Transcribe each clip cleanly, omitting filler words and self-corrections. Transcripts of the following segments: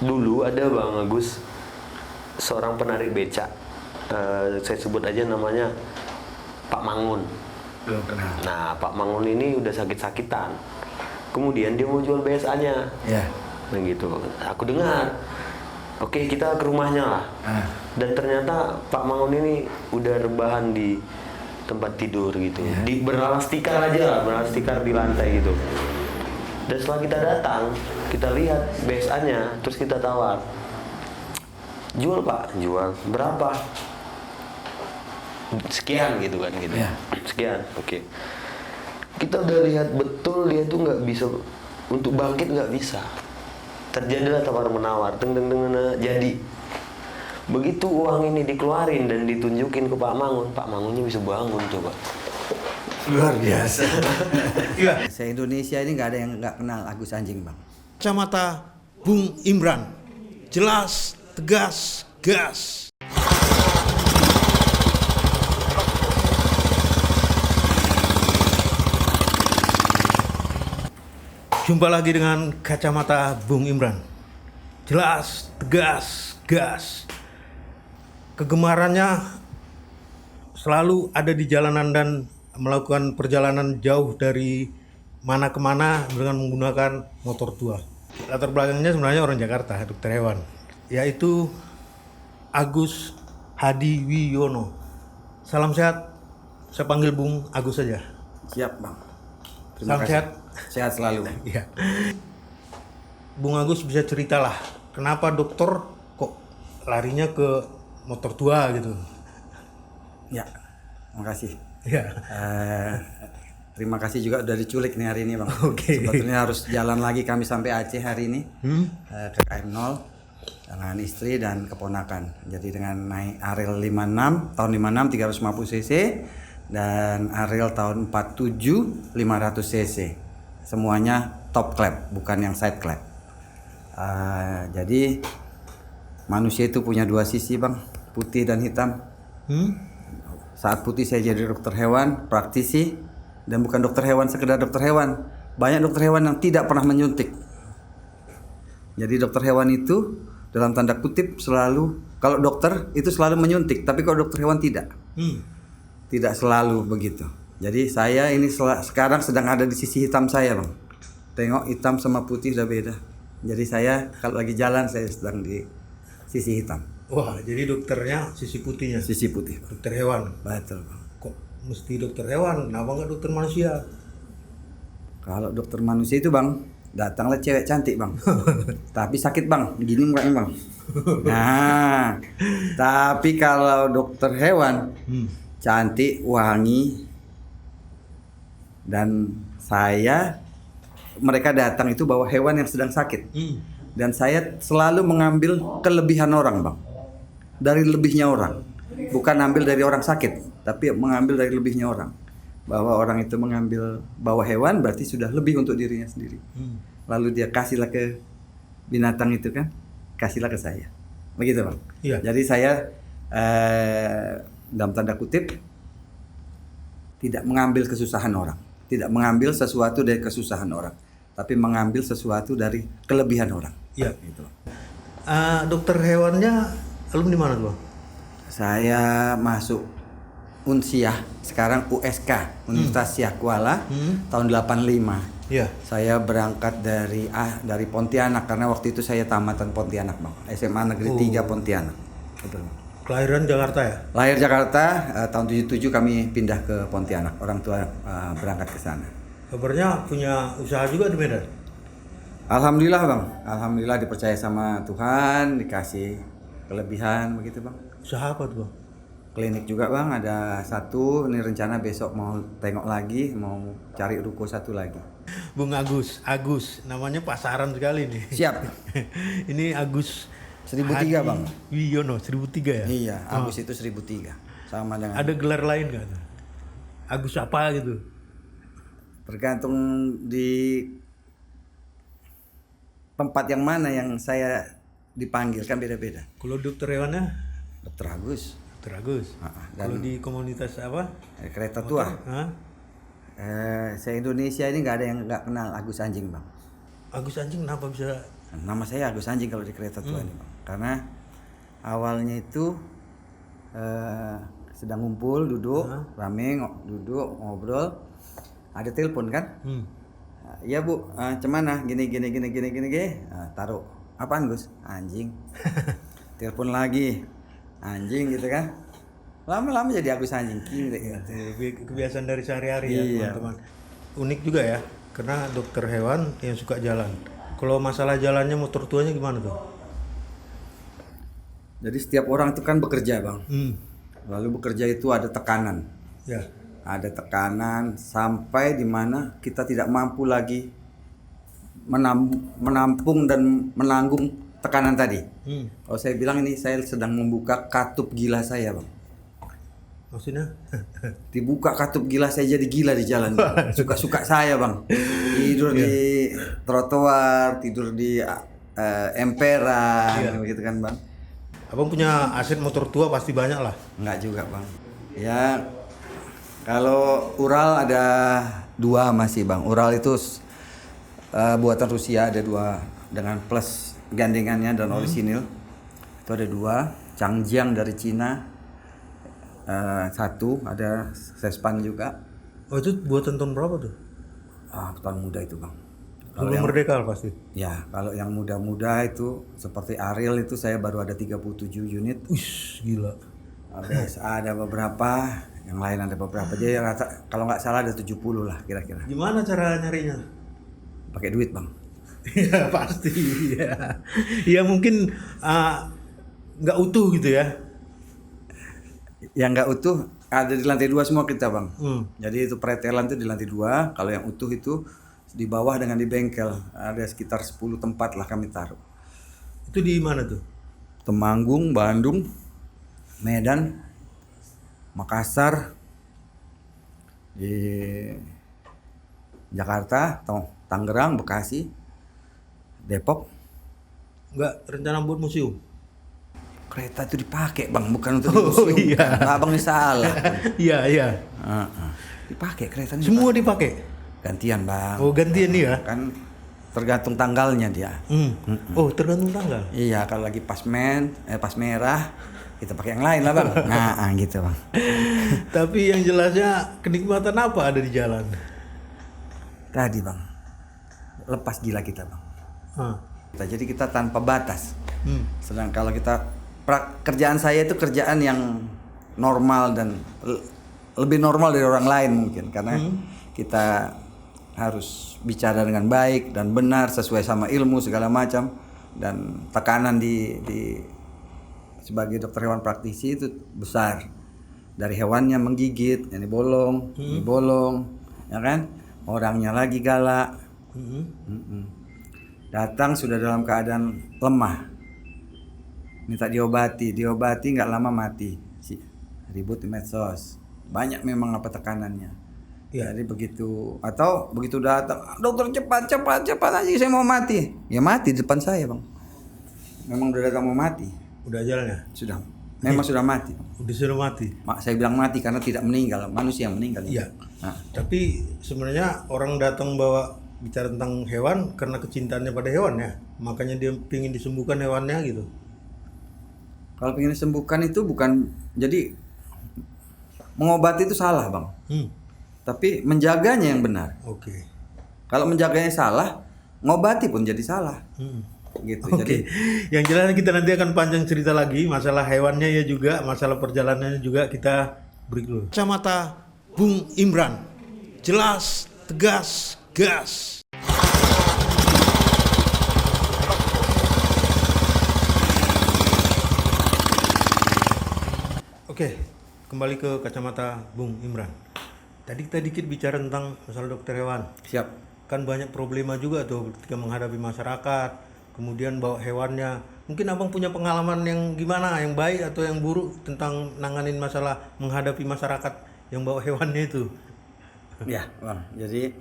dulu ada Bang Agus, seorang penarik becak, saya sebut aja namanya Pak Mangun. Belum kenal. Nah, Pak Mangun ini udah sakit-sakitan. Kemudian dia mau jual BSA-nya. Ya. Begitu. Aku dengar. Oke, kita ke rumahnya lah. Dan ternyata Pak Mangun ini udah rebahan di tempat tidur gitu. Beralas tikar aja lah, beralas tikar di lantai gitu. Dan setelah kita datang, kita lihat BSA-nya, terus kita tawar. Jual Pak, jual. Berapa? Sekian gitu kan gitu. Ya. Sekian, oke. Kita udah lihat betul dia tuh nggak bisa, untuk bangkit nggak bisa. Terjadilah tawar menawar, jadi. Begitu uang ini dikeluarin dan ditunjukin ke Pak Mangun, Pak Mangunnya bisa bangun coba. Luar biasa. Iya. Se-Indonesia ini nggak ada yang nggak kenal Agus Anjing, Bang. Kacamata Bung Imran, jelas, tegas, gas. Jumpa lagi dengan kacamata Bung Imran, jelas, tegas, gas. Kegemarannya selalu ada di jalanan dan melakukan perjalanan jauh dari mana ke mana dengan menggunakan motor tua. Latar belakangnya sebenarnya orang Jakarta, dokter hewan, yaitu Agus Hadi Wiono. Salam sehat, saya panggil Bung Agus saja. Siap, Bang. Salam sehat. Sehat selalu. Iya. Bung Agus bisa ceritalah, kenapa dokter kok larinya ke motor tua gitu? Ya, makasih. Ya. Terima kasih juga udah diculik nih hari ini, Bang. Oke. Sebetulnya harus jalan lagi kami sampai Aceh hari ini. Ke KM0 dengan istri dan keponakan. Jadi dengan naik Ariel 56 tahun 56 350 cc dan Ariel tahun 47 500 cc. Semuanya top clap, bukan yang side clap. Jadi manusia itu punya dua sisi, Bang, putih dan hitam. Saat putih saya jadi dokter hewan, praktisi, dan bukan dokter hewan sekedar dokter hewan. Banyak dokter hewan yang tidak pernah menyuntik. Jadi dokter hewan itu dalam tanda kutip selalu, kalau dokter itu selalu menyuntik, tapi kalau dokter hewan tidak. Tidak selalu begitu. Jadi saya ini sekarang sedang ada di sisi hitam saya, Bang. Tengok, hitam sama putih udah beda. Jadi saya kalau lagi jalan saya sedang di sisi hitam. Wah, jadi dokternya sisi putihnya. Sisi putih, Bang. Dokter hewan. Betul, Bang. Kok mesti dokter hewan? Kenapa nggak dokter manusia? Kalau dokter manusia itu, Bang, datanglah cewek cantik, Bang. Tapi sakit, Bang. Gini mukanya, Bang. Nah, tapi kalau dokter hewan cantik, wangi, dan mereka datang itu bawa hewan yang sedang sakit. Dan saya selalu mengambil kelebihan orang, Bang. Dari lebihnya orang. Bukan ambil dari orang sakit, tapi mengambil dari lebihnya orang. Bahwa orang itu mengambil bawa hewan berarti sudah lebih untuk dirinya sendiri. Lalu dia kasihlah ke binatang itu kan, kasihlah ke saya. Begitu, Bang. Iya. Jadi saya dalam tanda kutip tidak mengambil kesusahan orang. Tidak mengambil sesuatu dari kesusahan orang, tapi mengambil sesuatu dari kelebihan orang. Iya. Gitu. Dokter hewannya alumni mana tuh, Bang? Saya masuk Unsiah, sekarang USK, Universitas Syah Kuala, tahun 85. Iya. Saya berangkat dari Pontianak karena waktu itu saya tamatan Pontianak, Bang. SMA Negeri 3 Pontianak. Betul, Bang. Kelahiran Jakarta ya? Lahir Jakarta, tahun 77 kami pindah ke Pontianak. Orang tua berangkat ke sana. Kabarnya punya usaha juga di Medan? Alhamdulillah, Bang. Alhamdulillah dipercaya sama Tuhan, dikasih kelebihan begitu, Bang. Usaha apa tuh, Bang? Klinik juga, Bang, ada satu. Ini rencana besok mau tengok lagi, mau cari ruko satu lagi. Bung Agus, namanya pasaran sekali nih. Siap. Ini Agus 1003, Bang. Wiono, 1003 ya? Iya, Agus itu 1003. Sama dengan Ada gelar lain nggak tuh? Agus apa gitu? tergantung di tempat yang mana yang saya dipanggil kan beda-beda. Kalau dokter hewannya? Dokter Agus. Dokter Agus. Kalau di komunitas apa? Kereta tua. Hah? Se-Indonesia ini nggak ada yang nggak kenal Agus Anjing, Bang. Agus Anjing kenapa bisa Nama saya Agus Anjing kalau di kereta tua ini Bang. Karena awalnya itu sedang ngumpul, duduk, rame, duduk, ngobrol. Ada telepon kan? Iya Bu, cemana? Gini. Taruh. Apaan Gus? Anjing. Telepon lagi. Anjing gitu kan. Lama-lama jadi Agus Anjing. Kebiasaan dari sehari-hari ya Iya. teman-teman. Unik juga ya, karena dokter hewan yang suka jalan. Kalau masalah jalannya motor tuanya gimana tuh? Jadi setiap orang itu kan bekerja Bang. Lalu bekerja itu ada tekanan. Ya. Ada tekanan sampai di mana kita tidak mampu lagi menampung dan menanggung tekanan tadi. Kalau saya bilang ini saya sedang membuka katup gila saya Bang. Maksudnya? Dibuka katup gila saya jadi gila di jalan. Suka-suka saya Bang. Tidur di trotoar, tidur di emperan, gitu kan Bang. Abang punya aset motor tua pasti banyak lah. Enggak juga Bang. Ya kalau Ural ada 2 masih Bang. Ural itu buatan Rusia ada 2 dengan plus gandengannya dan orisinil. Itu ada 2. Changjiang dari Cina. 1 ada Sespan juga. Oh itu buatan tahun berapa tuh? Tahun muda itu Bang. Sebelum merdeka pasti. Ya, kalau yang muda-muda itu seperti Ariel itu saya baru ada 37 unit. Wih, gila. Ada beberapa, yang lain ada beberapa. Jadi rata kalau nggak salah ada 70 lah kira-kira. Gimana cara nyarinya? Pakai duit Bang. Ya pasti ya. Ya mungkin nggak utuh gitu ya. Yang nggak utuh ada di lantai 2 semua kita Bang. Jadi itu pretelan itu di lantai 2. Kalau yang utuh itu di bawah dengan di bengkel. Ada sekitar 10 tempat lah kami taruh. Itu di mana tuh? Temanggung, Bandung, Medan, Makassar, di Jakarta, Tangerang, Bekasi, Depok. Nggak rencana buat museum? Kereta itu dipakai Bang, bukan untuk di museum. Iya. Abang ini salah. Iya iya. Dipakai kereta ini. Semua dipakai. Gantian Bang. Oh gantian nih ya? Kan tergantung tanggalnya dia. Oh tergantung tanggal. Iya, kalau lagi pas merah kita pakai yang lain lah Bang. Nah, gitu Bang. Tapi yang jelasnya kenikmatan apa ada di jalan? Tadi Bang, lepas gila kita Bang. Jadi kita tanpa batas. Sedang kalau kita kerjaan saya itu kerjaan yang normal dan lebih normal dari orang lain mungkin karena kita harus bicara dengan baik dan benar sesuai sama ilmu segala macam dan tekanan di sebagai dokter hewan praktisi itu besar dari hewannya menggigit ini bolong ya kan orangnya lagi galak datang sudah dalam keadaan lemah minta diobati nggak lama mati ribut di medsos banyak memang apa tekanannya ya. Jadi begitu datang dokter cepat aja saya mau mati ya mati di depan saya Bang memang udah datang mau mati udah jalannya sudah memang sudah mati sudah mati saya bilang mati karena tidak meninggal manusia yang meninggal iya tapi sebenarnya orang datang bawa bicara tentang hewan karena kecintaannya pada hewan ya makanya dia ingin disembuhkan hewannya gitu. Kalau ingin disembuhkan itu bukan jadi mengobati itu salah Bang. Tapi menjaganya yang benar. Oke. Kalau menjaganya salah, ngobati pun jadi salah. Gitu. Oke. Jadi yang jelas kita nanti akan panjang cerita lagi masalah hewannya ya juga, masalah perjalanannya juga kita break dulu. Kacamata Bung Imran. Jelas, tegas, gas. Oke, kembali ke kacamata Bung Imran. Tadi kita dikit bicara tentang masalah dokter hewan. siap. Kan banyak problema juga tuh ketika menghadapi masyarakat, kemudian bawa hewannya. Mungkin abang punya pengalaman yang gimana, yang baik atau yang buruk tentang nanganin masalah menghadapi masyarakat yang bawa hewannya itu? Ya, Bang. Jadi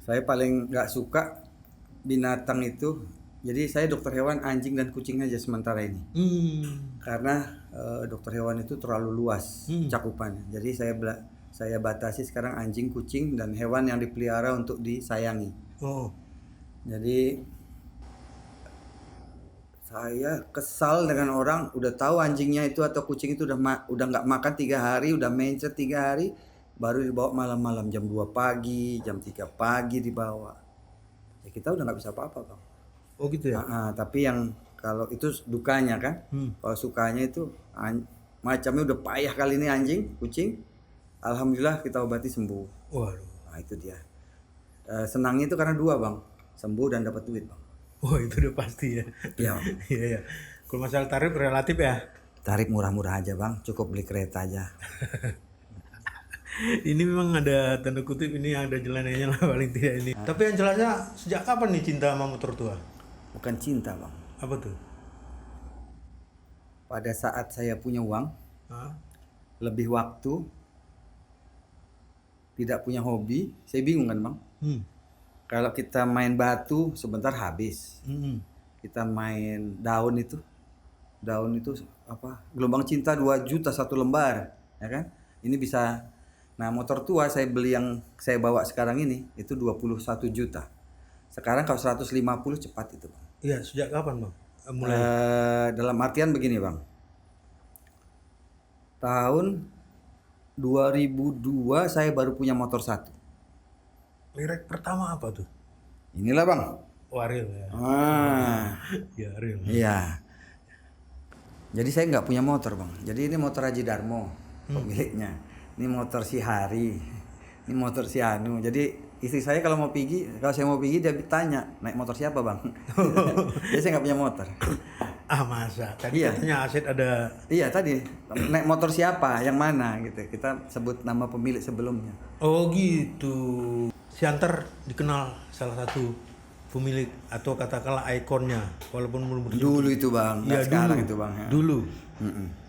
saya paling nggak suka binatang itu. Jadi saya dokter hewan anjing dan kucing aja sementara ini. Karena dokter hewan itu terlalu luas cakupannya. Jadi saya batasi sekarang anjing, kucing dan hewan yang dipelihara untuk disayangi. Oh. Jadi Saya kesal dengan orang udah tahu anjingnya itu atau kucing itu udah nggak makan 3 hari, udah mencret 3 hari, baru dibawa malam-malam jam 2 pagi, jam 3 pagi dibawa. Ya kita udah nggak bisa apa-apa bang. Oh gitu ya. Tapi yang kalau itu dukanya kan, kalau sukanya itu macamnya udah payah kali ini anjing, kucing. Alhamdulillah kita obati sembuh. Waduh. Nah itu dia. Senangnya itu karena 2 bang, sembuh dan dapat duit bang. Oh itu udah pasti ya. Iya. Iya ya. Kalau masalah tarif relatif ya. Tarif murah-murah aja bang, cukup beli kereta aja. Ini memang ada tanda kutip, ini ada jalanannya lah paling tidak ini. Tapi yang jelasnya sejak kapan nih cinta sama motor tua? Bukan cinta bang. Apa tuh? Pada saat saya punya uang, Hah? lebih waktu, tidak punya hobi, saya bingung kan bang. Kalau kita main batu sebentar habis. Kita main daun itu apa? Gelombang cinta 2 juta 1 lembar, ya kan? Ini bisa. Nah motor tua saya beli yang saya bawa sekarang ini itu 21 juta. Sekarang kalau 150 cepat itu bang. Iya, sejak kapan bang? Mulai. Dalam artian begini bang. Tahun 2002 saya baru punya motor 1. Merek pertama apa tuh? Inilah bang. Waril ya. Ya Waril. Iya. Jadi saya nggak punya motor bang. Jadi ini motor Haji Darmo pemiliknya. Ini motor si Hari. Ini motor si Anu. Jadi istri saya kalau saya mau pergi dia tanya naik motor siapa bang. Jadi saya nggak punya motor. Masa? Tadi Iya. katanya Aset ada. Iya tadi naik motor siapa, yang mana gitu. Kita sebut nama pemilik sebelumnya. Oh gitu. Siantar dikenal salah satu pemilik atau katakanlah ikonnya, walaupun belum berjumpa. Dulu itu bang, nggak Iya sekarang dulu. itu bang. Ya. Dulu.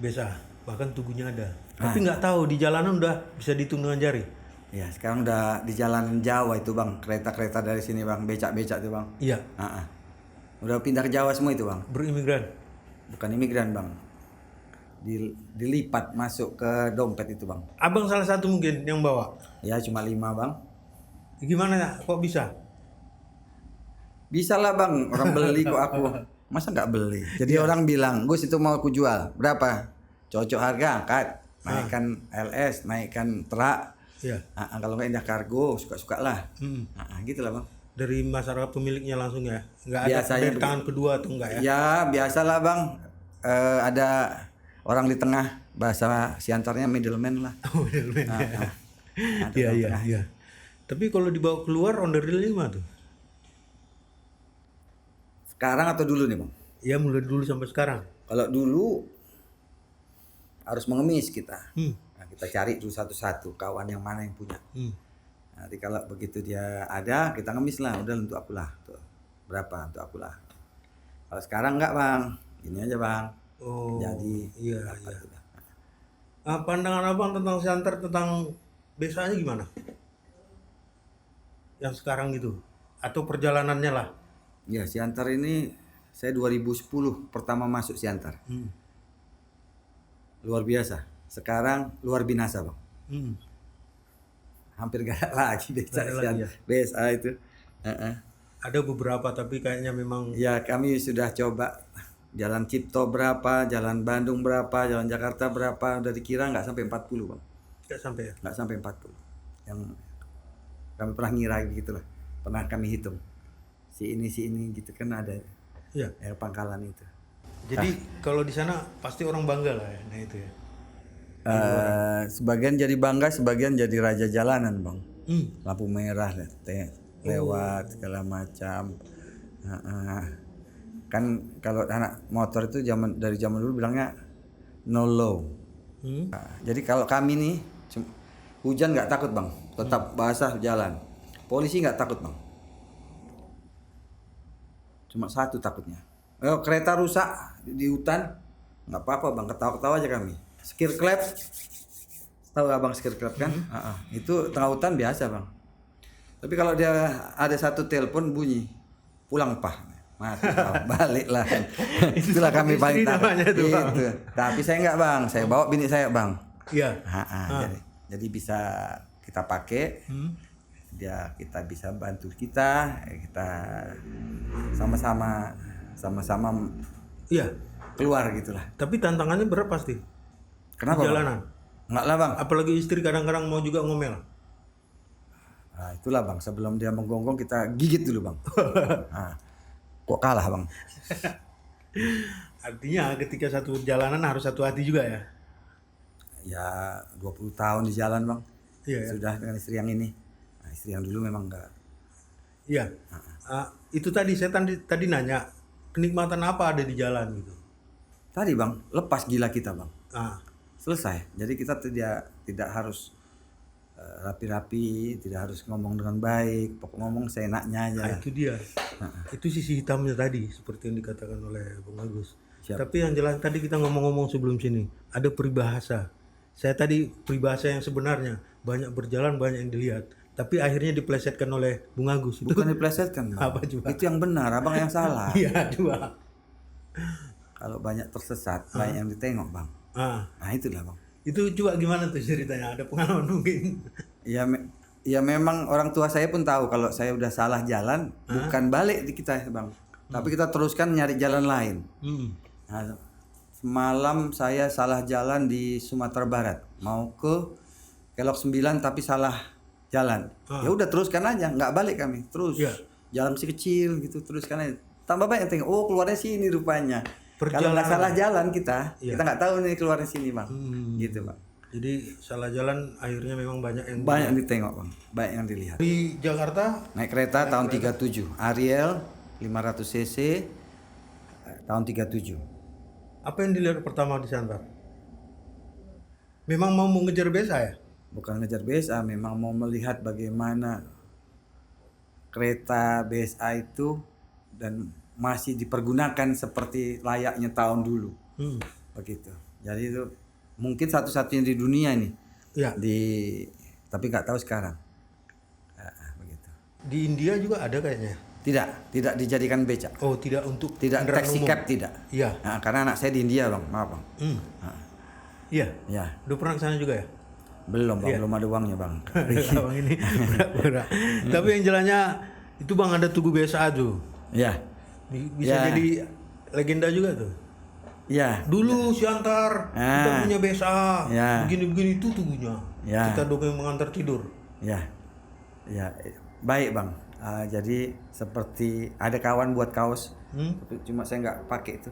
Biasa. Bahkan tugunya ada. Tapi nggak tahu di jalanan udah bisa dihitung dengan jari. Ya sekarang udah di jalanan Jawa itu bang, kereta-kereta dari sini bang, becak-becak itu bang. Iya. Udah pindah ke Jawa semua itu bang. Berimigran. Bukan imigran bang, dilipat masuk ke dompet itu bang. Abang salah satu mungkin yang bawa. Ya cuma 5 bang. Gimana ya? Kok bisa? Bisa lah bang, orang beli kok aku. Masa nggak beli? Jadi orang bilang, Gus itu mau aku jual, berapa? Cocok harga, angkat. Naikkan LS, naikkan truk. Iya. Kalau nggak indah kargo, suka-suka lah. Gitu lah bang. Dari masyarakat pemiliknya langsung ya? Nggak ada Biasanya dari tangan kedua atau enggak ya? Ya biasalah bang, ada orang di tengah, bahasa siantarnya middleman lah. Middleman ya. Ada Iya orang iya tengah. iya. Tapi kalau dibawa keluar on the real gimana tuh? Sekarang atau dulu nih bang? Ya mulai dulu sampai sekarang. Kalau dulu harus mengemis kita. Hmm. Nah, kita cari dulu satu-satu kawan yang mana yang punya. Hmm. Nanti kalau begitu dia ada, kita ngemis lah. Udah untuk aku lah. Tuh. Berapa untuk aku lah. Kalau sekarang enggak bang, gini aja bang. Oh. Jadi iya dapat iya. udah. Pandangan abang tentang Siantar tentang besanya gimana? Yang sekarang gitu? Atau perjalanannya lah? Ya Siantar ini saya 2010 pertama masuk Siantar. Luar biasa. Sekarang luar binasa bang. Hampir gak ada lagi desa Gak ada lagi ya? BSA itu. Ada beberapa tapi kayaknya memang Ya kami sudah coba Jalan Cipto berapa, Jalan Bandung berapa, Jalan Jakarta berapa, udah dikira nggak sampai 40 bang. nggak sampai ya. Nggak sampai 40. Yang kami pernah ngira gitu lah, pernah kami hitung. Si ini gitu kan ada Iya. pangkalan itu. Jadi kalau di sana pasti orang bangga lah ya, nah itu ya. Sebagian jadi bangga, sebagian jadi raja jalanan bang. Lampu merah lewat segala macam. Kan kalau anak motor itu dari zaman dulu bilangnya no low. Jadi kalau kami nih hujan nggak takut bang, tetap basah jalan. Polisi nggak takut bang. Cuma satu takutnya. Kereta rusak di hutan nggak apa-apa bang, ketawa-ketawa aja kami. Skir clap, tahu abang skir clap kan? Itu tengah hutan biasa bang. Tapi kalau dia ada satu telepon bunyi, pulang pak. Mati balik lah. Itulah kami paling takut. Itu. Tapi saya enggak bang, saya bawa bini saya bang. Iya. Jadi bisa kita pakai. Kita bisa bantu kita sama-sama Iya. keluar gitulah. Tapi tantangannya berat pasti. Kenapa? Di Bang? jalanan. Enggak lah bang. Apalagi istri kadang-kadang mau juga ngomel. Nah, itulah bang, sebelum dia menggonggong kita gigit dulu bang. Nah, kok kalah bang? Artinya ketika satu jalanan harus satu hati juga ya. Ya 20 tahun di jalan bang. Iya. Ya? Sudah dengan istri yang ini. Nah, istri yang dulu memang enggak. Iya. Itu tadi saya tadi nanya kenikmatan apa ada di jalan gitu. Tadi bang, lepas gila kita bang. Ah, Selesai. Jadi kita tidak harus rapi-rapi, tidak harus ngomong dengan baik, pokok ngomong seenaknya aja. nah, itu dia. Itu sisi hitamnya tadi seperti yang dikatakan oleh Bung Agus. Siap. Tapi yang jelas tadi kita ngomong-ngomong sebelum sini ada peribahasa. Saya tadi peribahasa yang sebenarnya banyak berjalan banyak yang dilihat. Tapi akhirnya diplesetkan oleh Bung Agus. Itu Bukan diplesetkan bang. apa coba? Itu yang benar, abang yang salah. Iya, coba. Kalau banyak tersesat, banyak yang ditengok bang. Ah, Nah itulah bang. itu coba gimana tuh ceritanya? Ada pengalaman mungkin? Ya memang orang tua saya pun tahu kalau saya udah salah jalan, bukan balik di kita bang. Tapi kita teruskan nyari jalan lain. Nah, semalam saya salah jalan di Sumatera Barat, mau ke Kelok 9 tapi salah jalan. Ya udah teruskan aja, nggak balik kami. Terus Iya. jalan masih kecil gitu, teruskan aja. Tambah banyak tengok, oh keluarnya sini rupanya. Kalau nggak Perjalanan. salah jalan kita Iya. nggak tahu nih keluarnya sini bang. Gitu bang. Jadi salah jalan akhirnya memang banyak yang Banyak yang ditengok bang, banyak yang dilihat. di Jakarta. Naik kereta tahun 37, Ariel 500 cc tahun 37. Apa yang dilihat pertama di Santar? Memang mau mengejar BSA ya? Bukan ngejar BSA, memang mau melihat bagaimana kereta BSA itu dan masih dipergunakan seperti layaknya tahun dulu. Begitu. Jadi itu mungkin satu-satunya di dunia nih. Ya. Tapi nggak tahu sekarang. Begitu. Di India juga ada kayaknya. Tidak dijadikan becak. Oh, tidak untuk Tidak kendaraan taxi umum. cab tidak. Iya. Nah, karena anak saya di India bang, maaf bang. Iya. Ya, Udah pernah ke sana juga ya? belum bang, Iya. belum ada uangnya bang. Abang ini pura-pura. Tapi yang jelasnya itu Bang ada Tugu BSA tuh. Ya, Bisa Ya. jadi legenda juga tuh. ya, Dulu Siantar kita Ah. punya BSA. Ya. Begini-begini itu tugunya. Ya. Kita dongeng mengantar tidur. ya, ya, baik bang. Jadi seperti ada kawan buat kaos, tapi cuma saya nggak pakai itu.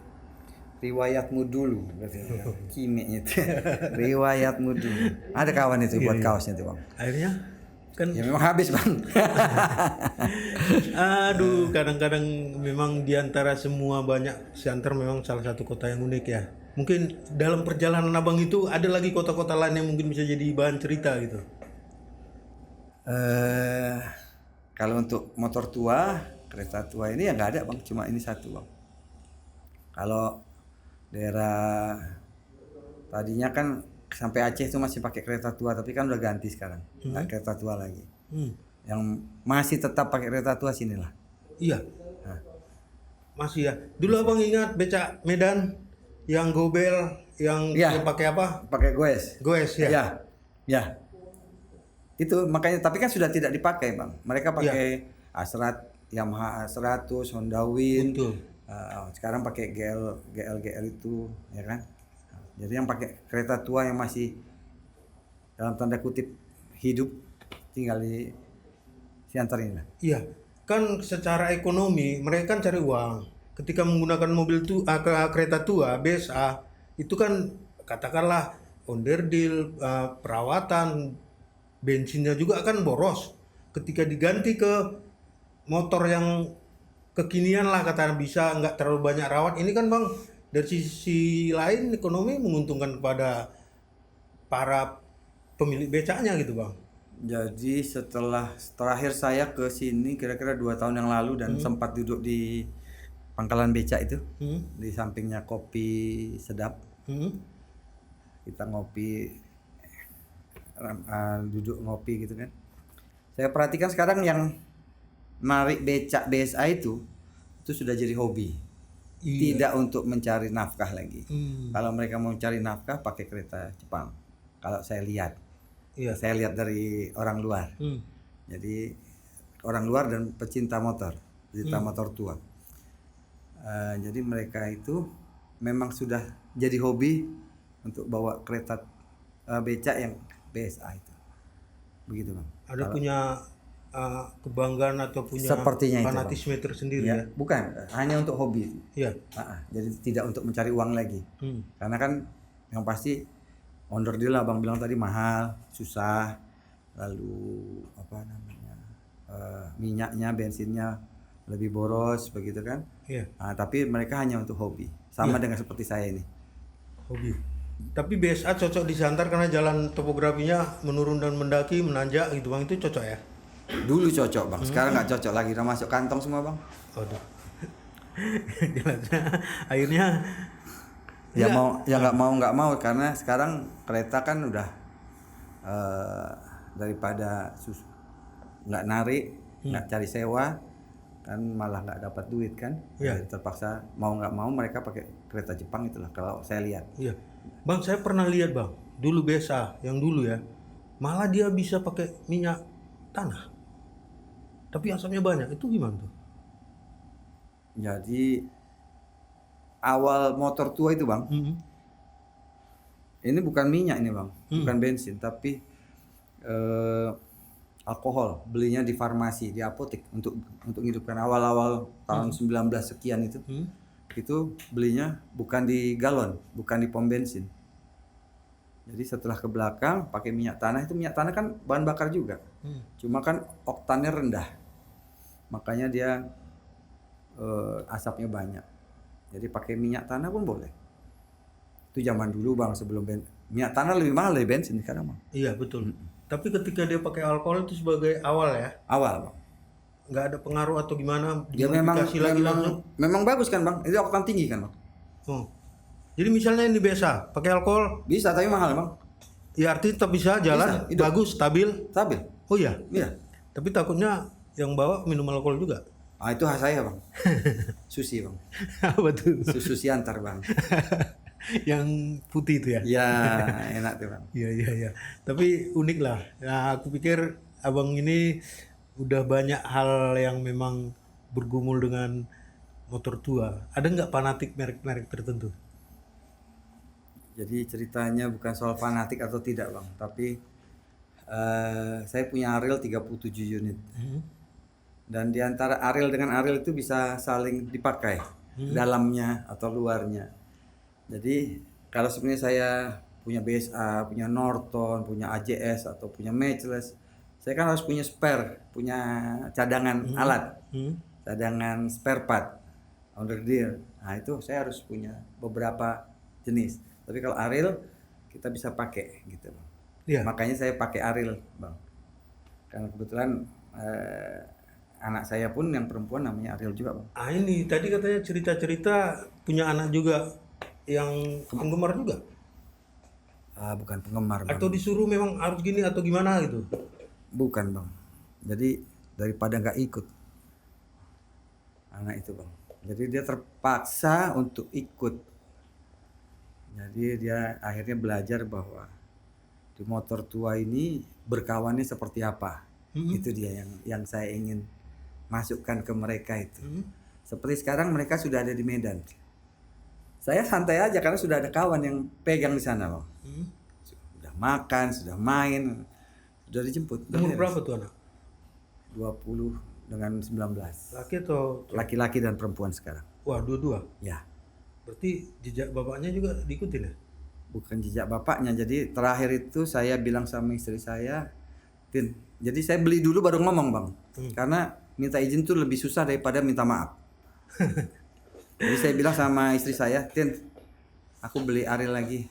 Riwayatmu dulu, kimiknya itu. Riwayatmu dulu. Ada kawan itu buat kaosnya itu bang. Akhirnya kan Ya memang habis bang. aduh kadang-kadang memang diantara semua banyak Siantar memang salah satu kota yang unik ya. Mungkin dalam perjalanan abang itu ada lagi kota-kota lain yang mungkin bisa jadi bahan cerita gitu. Kalau untuk motor tua, kereta tua ini ya nggak ada bang, cuma ini satu bang. Kalau daerah tadinya kan sampai Aceh itu masih pakai kereta tua, tapi kan udah ganti sekarang, nggak kereta tua lagi. Yang masih tetap pakai kereta tua sinilah. Iya. Masih ya. Dulu abang ingat becak Medan yang gobel yang Iya. dia pakai apa? Pakai goes. Goes ya. Ya, ya. Itu makanya, tapi kan sudah tidak dipakai bang. Mereka pakai Asrat, Yamaha A100, Honda Win. Betul. Sekarang pakai GL itu, ya kan. Jadi yang pakai kereta tua yang masih dalam tanda kutip hidup tinggal di Siantar ini. Iya. Kan secara ekonomi mereka kan cari uang. Ketika menggunakan mobil kereta tua BSA itu kan katakanlah onderdil, perawatan, bensinnya juga kan boros. Ketika diganti ke motor yang kekinian lah kata bisa nggak terlalu banyak rawat, ini kan bang dari sisi lain ekonomi menguntungkan kepada para pemilik becaknya gitu bang. Jadi setelah terakhir saya ke sini kira-kira 2 tahun yang lalu dan sempat duduk di pangkalan becak itu, di sampingnya kopi sedap. Kita ngopi, duduk ngopi gitu kan. Saya perhatikan sekarang yang narik becak BSA itu sudah jadi hobi. Tidak untuk mencari nafkah lagi. Kalau mereka mau cari nafkah pakai kereta Jepang. Kalau saya lihat. Iya. Saya lihat dari orang luar. Jadi orang luar dan pecinta motor tua. Jadi mereka itu memang sudah jadi hobi untuk bawa kereta becak yang BSA itu. Begitu Bang. Ada punya kebanggaan atau punya Sepertinya itu, fanatisme tersendiri ya? Bukan, hanya untuk hobi. Iya. Jadi tidak untuk mencari uang lagi. Karena kan yang pasti ondor deal lah Bang bilang tadi mahal, susah, lalu apa namanya minyaknya, bensinnya lebih boros begitu kan? Iya. Tapi mereka hanya untuk hobi, sama dengan seperti saya ini. Hobi. Tapi BSA cocok di Siantar karena jalan topografinya menurun dan mendaki, menanjak gitu Bang, itu cocok ya? Dulu cocok Bang, sekarang nggak cocok lagi, udah masuk kantong semua Bang. Waduh. Jelasnya akhirnya Ya mau, ya nggak mau karena sekarang kereta kan udah daripada nggak narik, nggak cari sewa, kan malah nggak dapat duit kan. Iya. Jadi terpaksa mau nggak mau mereka pakai kereta Jepang itulah kalau saya lihat. Iya. Bang, saya pernah lihat Bang, dulu BSA yang dulu ya, malah dia bisa pakai minyak tanah. Tapi asapnya banyak, itu gimana tuh? Jadi awal motor tua itu Bang, ini bukan minyak ini Bang, bukan bensin, tapi alkohol, belinya di farmasi, di apotek untuk hidupkan awal-awal tahun 19 sekian itu. Itu belinya bukan di galon, bukan di pom bensin. Jadi setelah ke belakang pakai minyak tanah, itu minyak tanah kan bahan bakar juga. Cuma kan oktannya rendah. Makanya dia asapnya banyak. Jadi pakai minyak tanah pun boleh. Itu zaman dulu Bang, sebelum minyak tanah lebih mahal dari bensin sekarang Bang. Iya betul. Tapi ketika dia pakai alkohol itu sebagai awal ya, Awal Bang. nggak ada pengaruh atau gimana? Ya memang dimodifikasi lagi langsung? memang bagus kan Bang. Itu oktan tinggi kan Bang. Oh. Jadi misalnya ini biasa pakai alkohol, Bisa tapi mahal Bang. ya artinya tetap bisa jalan, Bisa, hidup. bagus, stabil. Stabil. Oh iya. Iya. Tapi takutnya yang bawa minum alkohol juga. Itu khas saya Bang. Susi Bang. Apa tuh? Susu Siantar Bang. Yang putih itu ya? Ya enak tuh Bang. Iya. Tapi unik lah. Nah, aku pikir abang ini udah banyak hal yang memang bergumul dengan motor tua. Ada nggak fanatik merek-merek tertentu? Jadi ceritanya bukan soal fanatik atau tidak Bang, tapi saya punya Ariel 37 unit. Dan di antara Ariel dengan Ariel itu bisa saling dipakai, dalamnya atau luarnya. Jadi kalau sebenarnya saya punya BSA, punya Norton, punya AJS atau punya Matchless, saya kan harus punya spare, punya cadangan alat, cadangan spare part, under deal. Nah itu saya harus punya beberapa jenis. Tapi kalau Ariel kita bisa pakai gitu Bang. Iya. Makanya saya pakai Ariel Bang. Karena kebetulan anak saya pun yang perempuan namanya Ariel juga Bang. Ini tadi katanya cerita-cerita punya anak juga yang penggemar juga. Bukan penggemar Bang. Atau disuruh memang harus gini atau gimana gitu? Bukan Bang. Jadi daripada nggak ikut anak itu Bang. Jadi dia terpaksa untuk ikut. Jadi dia akhirnya belajar bahwa di motor tua ini berkawannya seperti apa. Itu dia yang saya ingin masukkan ke mereka itu. Seperti sekarang mereka sudah ada di Medan. Saya santai aja karena sudah ada kawan yang pegang di sana Bang. Sudah makan, sudah main, sudah dijemput. Umur berapa tuh anak? 20 dengan 19. Laki atau? Laki-laki dan perempuan sekarang. Wah, dua-dua. Ya. Berarti jejak bapaknya juga diikutin ya? Bukan jejak bapaknya. Jadi terakhir itu saya bilang sama istri saya, Tin, jadi saya beli dulu baru ngomong Bang. Karena minta izin tuh lebih susah daripada minta maaf. Jadi saya bilang sama istri saya, Tin, aku beli Ariel lagi.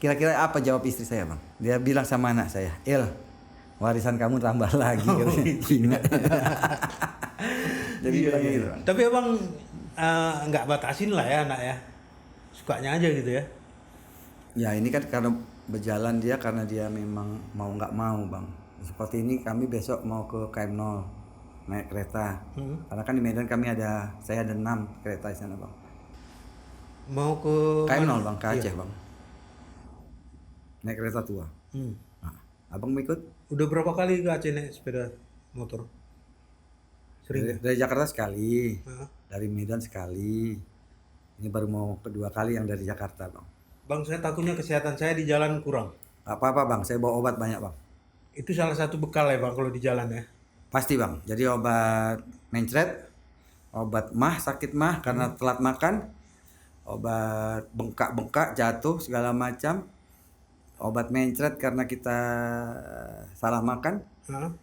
Kira-kira apa jawab istri saya Bang? Dia bilang sama anak saya, Il, warisan kamu tambah lagi. Ingat. Jadi bilang gitu Bang. Tapi abang nggak batasin lah ya anak ya, sukanya aja gitu ya. Ya ini kan karena berjalan dia, karena dia memang mau nggak mau Bang. Seperti ini kami besok mau ke KM0 naik kereta. Karena kan di Medan kami saya ada 6 kereta di sana Bang. Mau ke KM0 mana? Bang, ke Aceh Bang. Naik kereta tua. Nah, abang mau ikut? Udah berapa kali ke Aceh naik sepeda motor? Sering. Dari Jakarta sekali, Hah? dari Medan sekali. Ini baru mau kedua kali yang dari Jakarta bang. Bang, saya takutnya kesehatan saya di jalan kurang. Gak apa-apa bang, saya bawa obat banyak bang. Itu salah satu bekal ya bang kalau di jalan ya. Pasti bang, jadi obat mencret, obat mah, sakit mah karena telat makan, obat bengkak-bengkak, jatuh segala macam, obat mencret karena kita salah makan, Hah?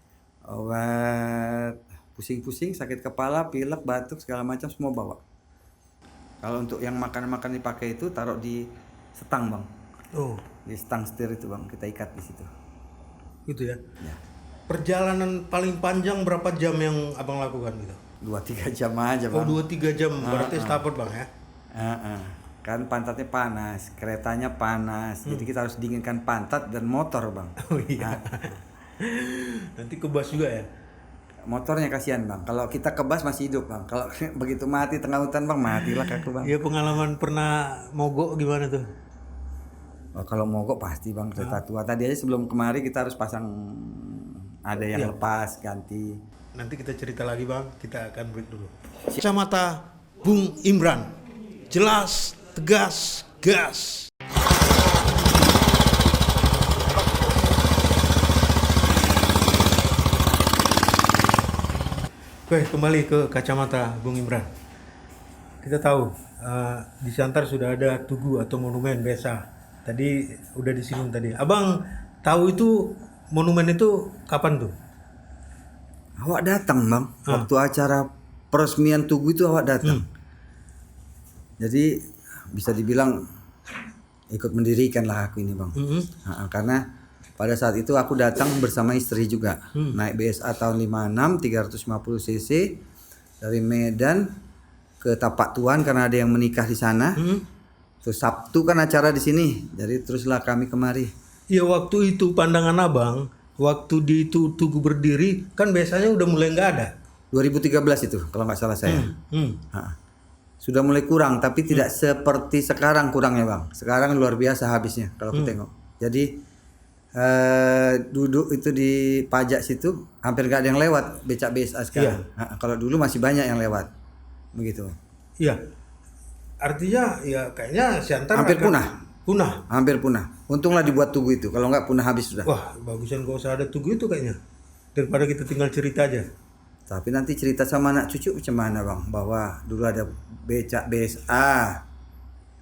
obat pusing-pusing, sakit kepala, pilek, batuk segala macam semua bawa. Kalau untuk yang makan-makan dipakai itu taruh di setang bang, Oh, di setang setir itu bang, kita ikat di situ. gitu ya. Ya. Perjalanan paling panjang berapa jam yang abang lakukan gitu? 2-3 jam aja Oh, bang. 2-3 jam, berarti stafot bang ya? Kan pantatnya panas, keretanya panas, jadi kita harus dinginkan pantat dan motor bang. Oh iya. Nanti kebas juga ya? Motornya kasihan bang, kalau kita kebas masih hidup bang, kalau begitu mati tengah hutan bang, matilah kaku bang. Iya, pengalaman pernah mogok gimana tuh? Oh, kalau mogok pasti bang, kereta tua tadi aja sebelum kemari kita harus pasang, ada yang lepas ganti. Nanti kita cerita lagi bang, kita akan break dulu. Kacamata Bung Imran, jelas, tegas, gas. Oke, kembali ke kacamata Bung Imran. Kita tahu di Siantar sudah ada tugu atau monumen Besa. Tadi udah disinggung tadi. Abang tahu itu monumen itu kapan tuh? Awak datang bang, waktu acara peresmian tugu itu awak datang. Jadi bisa dibilang ikut mendirikan lah aku ini bang. Karena pada saat itu aku datang bersama istri juga, naik BSA tahun 56 350 cc dari Medan ke Tapak Tuan karena ada yang menikah di sana. Terus Sabtu kan acara di sini, jadi teruslah kami kemari. Ya waktu itu pandangan abang, waktu di itu tugu berdiri kan biasanya udah mulai nggak ada. 2013 itu kalau nggak salah saya. Sudah mulai kurang, tapi tidak seperti sekarang kurangnya bang. Sekarang luar biasa habisnya kalau aku tengok. Jadi duduk itu di pajak situ hampir nggak ada yang lewat becak BSA sekarang. Kalau dulu masih banyak yang lewat, begitu. Iya. Artinya ya kayaknya Siantar Hampir akan punah. Hampir punah. Untunglah dibuat tugu itu, kalau nggak punah habis sudah. Wah, bagusan gak usah ada tugu itu kayaknya. Daripada kita tinggal cerita aja. Tapi nanti cerita sama anak cucu macam mana bang, bahwa dulu ada becak BSA.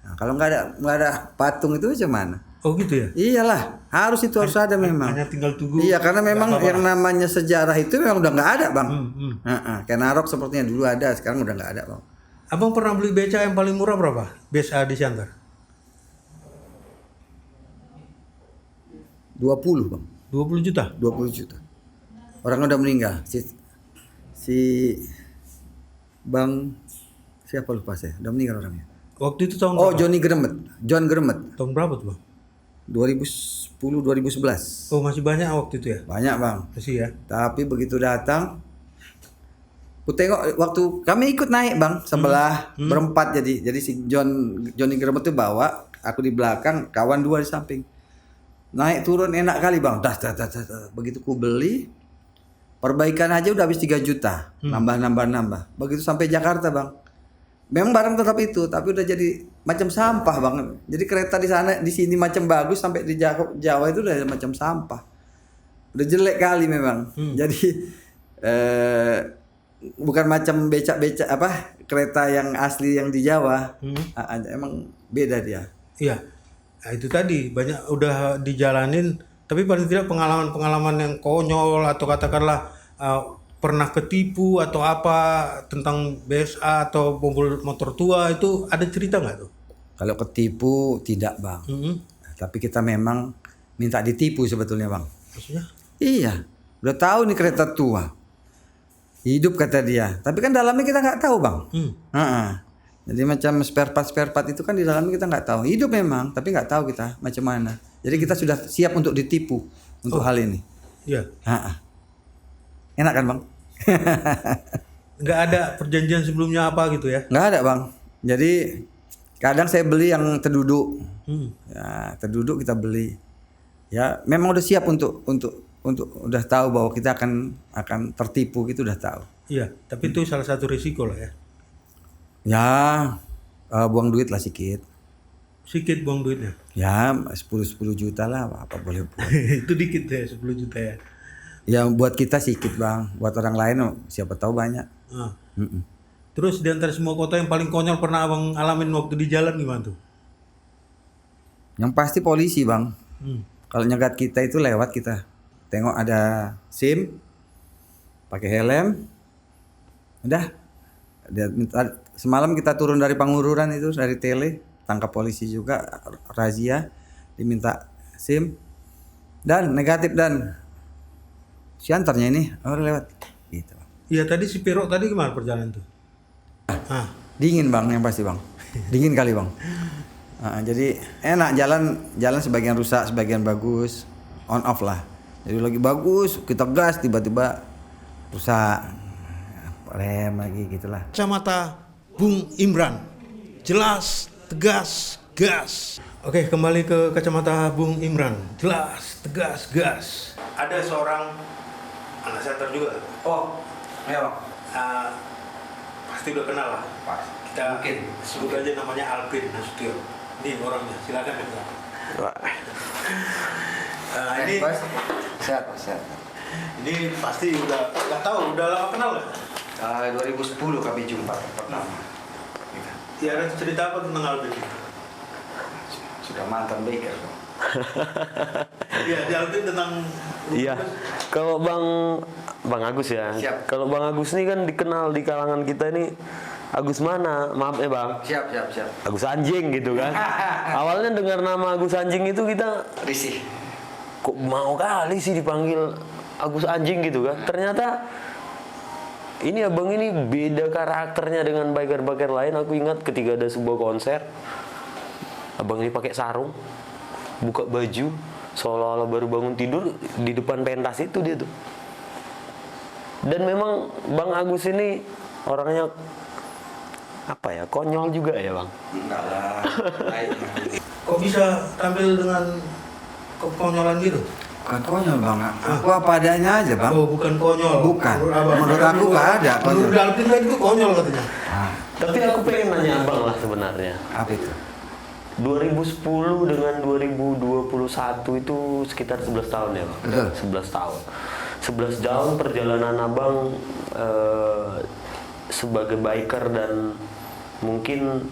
Nah, kalau nggak ada patung itu macam mana? Oh gitu ya? Iyalah, harus ada memang. Hanya tinggal tugu. Iya, karena memang yang namanya sejarah itu memang udah nggak ada bang. Kayak Narok sepertinya dulu ada, sekarang udah nggak ada bang. Abang pernah beli beca yang paling murah berapa? BSA di Siantar? 20 bang. 20 juta? 20 juta. Orang udah meninggal. Si Bang siapa lupa saya, udah meninggal orangnya. Waktu itu tahun Oh, berapa? John Gremet. Tahun berapa tuh bang? 2010 2011. Oh masih banyak waktu itu ya? Banyak bang. Masih ya? Tapi begitu datang, aku tengok waktu kami ikut naik bang sebelah berempat jadi si Johnny Gremet itu bawa, aku di belakang, kawan dua di samping. Naik turun enak kali bang. Das. Begitu ku beli, perbaikan aja udah habis 3 juta, nambah. Begitu sampai Jakarta bang, memang barang tetap itu, tapi udah jadi macam sampah bang. Jadi kereta di sana, di sini macam bagus, sampai di Jawa itu udah macam sampah, udah jelek kali memang. Jadi bukan macam becak-becak apa kereta yang asli yang di Jawa. Emang beda dia. Iya. Nah, itu tadi banyak udah dijalanin, tapi paling tidak pengalaman yang konyol atau katakanlah pernah ketipu atau apa tentang BSA atau motor tua itu ada cerita nggak tuh? Kalau ketipu tidak bang. Tapi kita memang minta ditipu sebetulnya bang. Maksudnya? Iya, udah tahu nih kereta tua, hidup kata dia. Tapi kan dalamnya kita nggak tahu bang. Jadi macam spare part itu kan di dalamnya kita nggak tahu. Hidup memang, tapi nggak tahu kita macam mana. Jadi kita sudah siap untuk ditipu untuk hal ini. Iya. Enak kan bang? Nggak ada perjanjian sebelumnya apa gitu ya? Nggak ada bang. Jadi kadang saya beli yang terduduk. Ya, terduduk kita beli. Ya, memang udah siap untuk udah tahu bahwa kita akan tertipu gitu, udah tahu. Iya, tapi itu salah satu risiko lah ya. Ya, Buang duit lah sikit. Sedikit buang duitnya. Ya 10 juta lah, apa boleh buat. Itu dikit ya, 10 juta ya. Ya buat kita sikit bang, buat orang lain siapa tahu banyak. Ah. Terus di antara semua kota yang paling konyol pernah abang alamin waktu di jalan gimana tuh? Yang pasti polisi bang. Hmm. Kalau nyegat kita itu lewat kita. Tengok ada SIM, pakai helm, udah. Dia minta, semalam kita turun dari Pangururan itu dari tele, tangkap polisi juga, razia, diminta SIM dan negatif dan si antarnya ini lewat gitu. Iya tadi si Pero tadi gimana perjalanan tuh? Dingin bang yang pasti bang, dingin kali bang. Jadi enak jalan sebagian rusak sebagian bagus, on off lah. Jadi lagi bagus kita gas tiba-tiba rusak, rem lagi gitulah. Kacamata Bung Imran, jelas, tegas, gas. Oke, kembali ke kacamata Bung Imran, jelas, tegas, gas. Ada seorang anak center juga. Oh, ayo. Pasti udah kenal lah. Kita Mungkin. sebut aja namanya Alvin Nasution. Ini orangnya, silakan ya. Ini Sehat. ini pasti udah nggak tahu, udah lama kenal nggak? 2010 kami jumpa pertama. Ya ada cerita apa tentang Alvin? Sudah mantan biker. Iya, di Alvin tentang. Iya. Kalau Bang Agus ya. Siap. Kalau Bang Agus ini kan dikenal di kalangan kita ini Agus mana? Maaf ya Bang. Siap. Agus Anjing gitu kan. Awalnya dengar nama Agus Anjing itu kita Risih. kok mau kali sih dipanggil Agus Anjing gitu kan. Ternyata ini abang ini beda karakternya dengan biker-biker lain. Aku ingat ketika ada sebuah konser, abang ini pakai sarung, buka baju, seolah-olah baru bangun tidur di depan pentas itu dia tuh. Dan memang Bang Agus ini orangnya apa ya, konyol juga ya Bang. Enggak lah. Kok bisa tampil dengan kekonyolan gitu? Bukan konyol bang, aku apa adanya aja bang. Oh, bukan konyol. Bukan. Menurut aku nggak ada konyol. Menurut Alvin kan itu konyol katanya. Tapi aku pengen nanya abang lah sebenarnya. Apa itu? 2010 dengan 2021 itu sekitar 11 tahun ya Bang? Betul. 11 tahun. 11 tahun perjalanan abang sebagai biker dan mungkin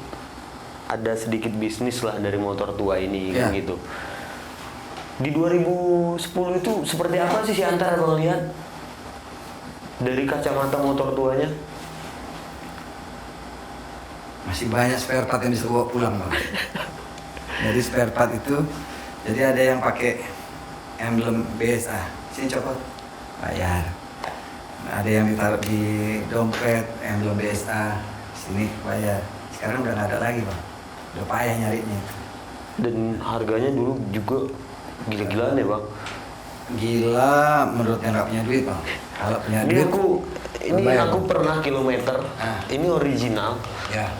ada sedikit bisnis lah dari motor tua ini kan gitu. Di 2010 itu seperti apa sih si Antar Bang lihat dari kacamata motor tuanya? Masih banyak spare part yang bisa bawa pulang bang. Jadi spare part itu, jadi ada yang pakai emblem BSA. Sini copot, bayar. Ada yang ditaruh di dompet emblem BSA. Sini bayar. Sekarang udah nggak ada lagi bang. Udah payah nyarinya. Dan harganya dulu juga gila-gilaan ya Bang? Gila, menurut yang nggak punya duit bang. Kalau punya Ini duit, ini bayar, aku Bang. pernah kilometer. Ini original. Ya.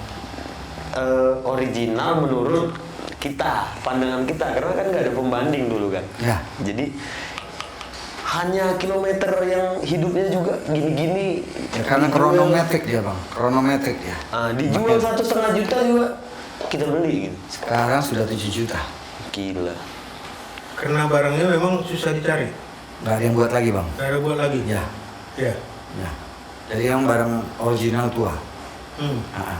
Original menurut kita, pandangan kita, karena kan nggak ada pembanding dulu kan. Ya. Jadi hanya kilometer yang hidupnya juga gini-gini. Ya, karena dijual- kronometrik dia bang, kronometrik ya. Dijual 1,5 juta juga kita beli gitu. Sekarang sudah 7 juta. Gila. Karena barangnya memang susah dicari. Nggak ada yang buat lagi bang. Nggak ada buat lagi. Ya. Ya. Ya. Jadi yang barang original tua.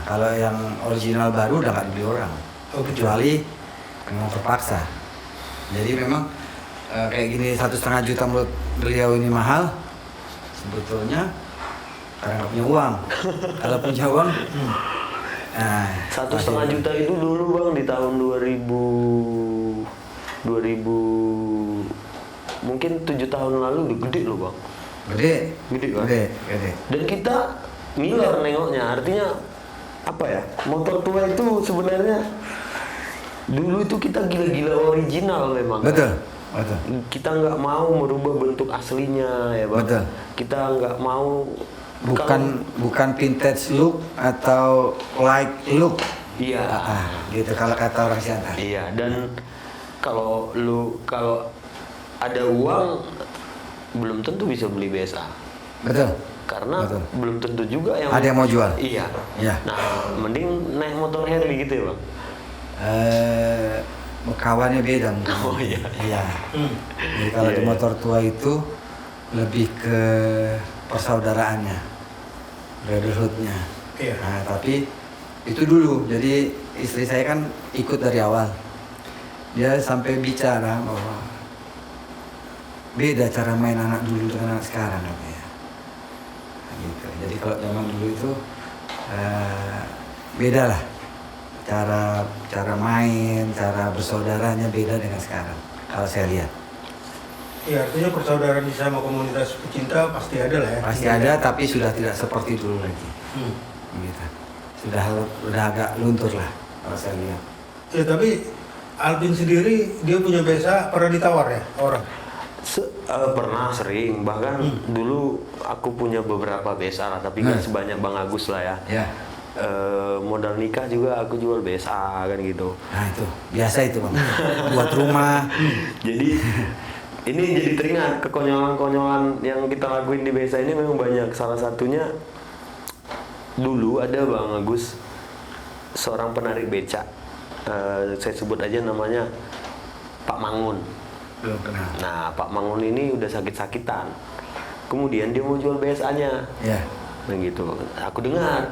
Kalau yang original baru udah nggak dibeli orang. Oh, gitu. Kecuali memang terpaksa. Jadi memang kayak gini 1,5 juta menurut beliau ini mahal. Sebetulnya karena nggak punya uang. Kalau punya uang, nah 1,5 juta itu dulu Bang di tahun 2000 mungkin 7 tahun lalu udah gede loh Bang. Gede Kan? gede. Dan kita miler nengoknya, artinya apa ya, motor tua itu sebenarnya dulu itu kita gila-gila original memang. Betul. Kita nggak mau merubah bentuk aslinya ya Bang. Betul. Kita nggak mau Bukan vintage look atau like look. Iya. Gitu kalau kata orang Siantar. Iya, dan kalau ada uang belum tentu bisa beli BSA. Betul. karena Betul. belum tentu juga yang Ada yang mau jual? Iya. Iya. Nah, mending naik motor Harley gitu ya bang. Kawannya beda mungkin. Oh iya. Iya. Jadi kalau Iya, di iya. motor tua itu lebih ke persaudaraannya, brotherhoodnya. Iya. Nah, tapi itu dulu. Jadi istri saya kan ikut dari awal. Dia sampai bicara bahwa beda cara main anak dulu dengan anak sekarang katanya. Nah, gitu. Jadi kalau zaman dulu itu beda lah. Cara main, cara bersaudaranya beda dengan sekarang. Kalau saya lihat. Iya, artinya persaudaraan di sama komunitas pecinta pasti ada lah ya. Pasti ada, tapi sudah tidak seperti dulu lagi. Hmm. Gitu. Sudah agak luntur lah kalau saya lihat. Ya tapi Alvin sendiri dia punya BSA pernah ditawar ya orang? Pernah sering, bahkan dulu aku punya beberapa BSA lah, tapi nggak sebanyak Bang Agus lah ya. Ya. Modal nikah juga aku jual BSA kan gitu. Nah itu biasa itu bang. Buat rumah. Jadi ini jadi teringat kekonyolan-konyolan yang kita lakuin di BSA ini memang banyak. Salah satunya dulu ada Bang Agus, seorang penarik becak. Saya sebut aja namanya Pak Mangun. Belum kenal. Nah, Pak Mangun ini udah sakit-sakitan. Kemudian dia mau jual BSA-nya. Ya. Begitu. Aku dengar.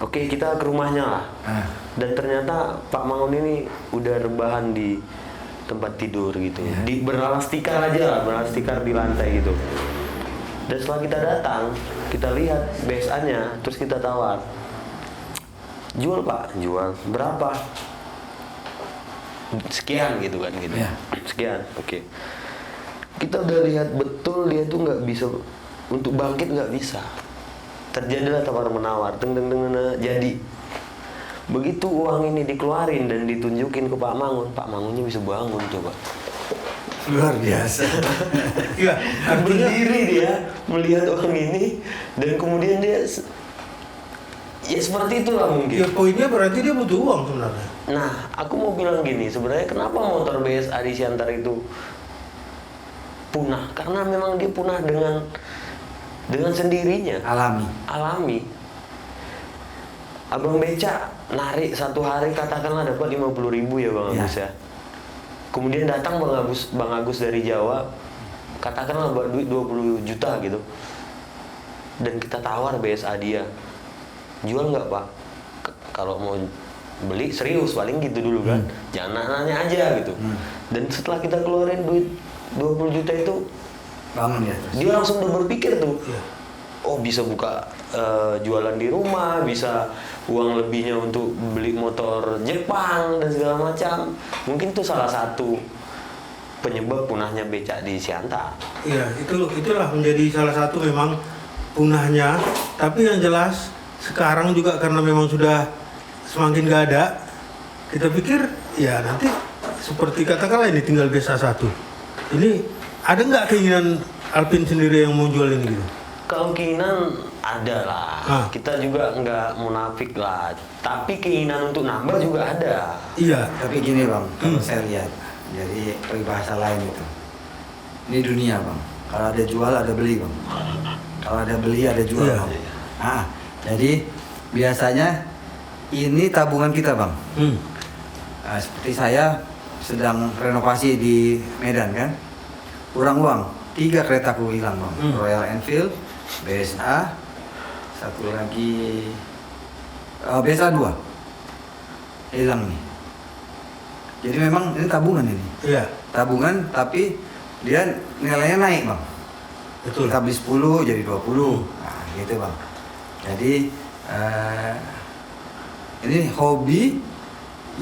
Oke, kita ke rumahnya lah. Dan ternyata Pak Mangun ini udah rebahan di tempat tidur gitu. Beralas tikar aja lah, beralas tikar di lantai gitu. Dan setelah kita datang, kita lihat BSA-nya, terus kita tawar. Jual Pak, jual. Berapa? Sekian gitu kan gitu. Ya. Sekian, oke. Kita udah lihat betul dia tuh nggak bisa, untuk bangkit nggak bisa. Terjadilah tawar menawar, jadi. Begitu uang ini dikeluarin dan ditunjukin ke Pak Mangunnya bisa bangun coba. Luar biasa. Iya, artinya Berdiri dia melihat uang ini dan kemudian dia ya seperti itulah mungkin. ya poinnya berarti dia butuh uang sebenarnya. Nah, aku mau bilang gini, sebenarnya kenapa motor BSA di Siantar itu punah? Karena memang dia punah dengan sendirinya. Alami. Abang beca narik satu hari katakanlah dapat 50.000 ya Bang Agus ya. Kemudian datang Bang Agus dari Jawa, katakanlah buat duit 20 juta gitu. Dan kita tawar BSA dia. Jual nggak Pak? Kalau mau beli serius paling gitu dulu kan. Jangan nanya aja gitu. Dan setelah kita keluarin duit 20 juta itu, Bangun ya. Terus. dia langsung udah berpikir tuh. Iya. Oh, bisa buka jualan di rumah, bisa uang lebihnya untuk beli motor Jepang dan segala macam. Mungkin itu salah satu penyebab punahnya becak di Siantar. Iya, itulah menjadi salah satu memang punahnya. Tapi yang jelas sekarang juga karena memang sudah semakin gak ada, kita pikir ya nanti seperti katakanlah ini tinggal BSA 1. Ini ada nggak keinginan Alvin sendiri yang mau jual ini gitu? Kalau keinginan ada lah, kita juga nggak munafik lah. Tapi keinginan untuk nambah juga ada. Iya. Tapi gini bang, kalau saya lihat, jadi peribahasa lain itu. Ini dunia bang. Kalau ada jual ada beli bang. Kalau ada beli ada jual Iya. bang. Jadi biasanya ini tabungan kita bang. Seperti saya sedang renovasi di Medan kan, kurang uang. 3 keretaku hilang bang. Royal Enfield, BSA, satu lagi BSA 2 hilang nih. Jadi memang ini tabungan ini. Iya. Tabungan tapi dia nilainya naik bang. Betul. Kita beli 10 jadi 20. Nah gitu bang. Jadi ini hobi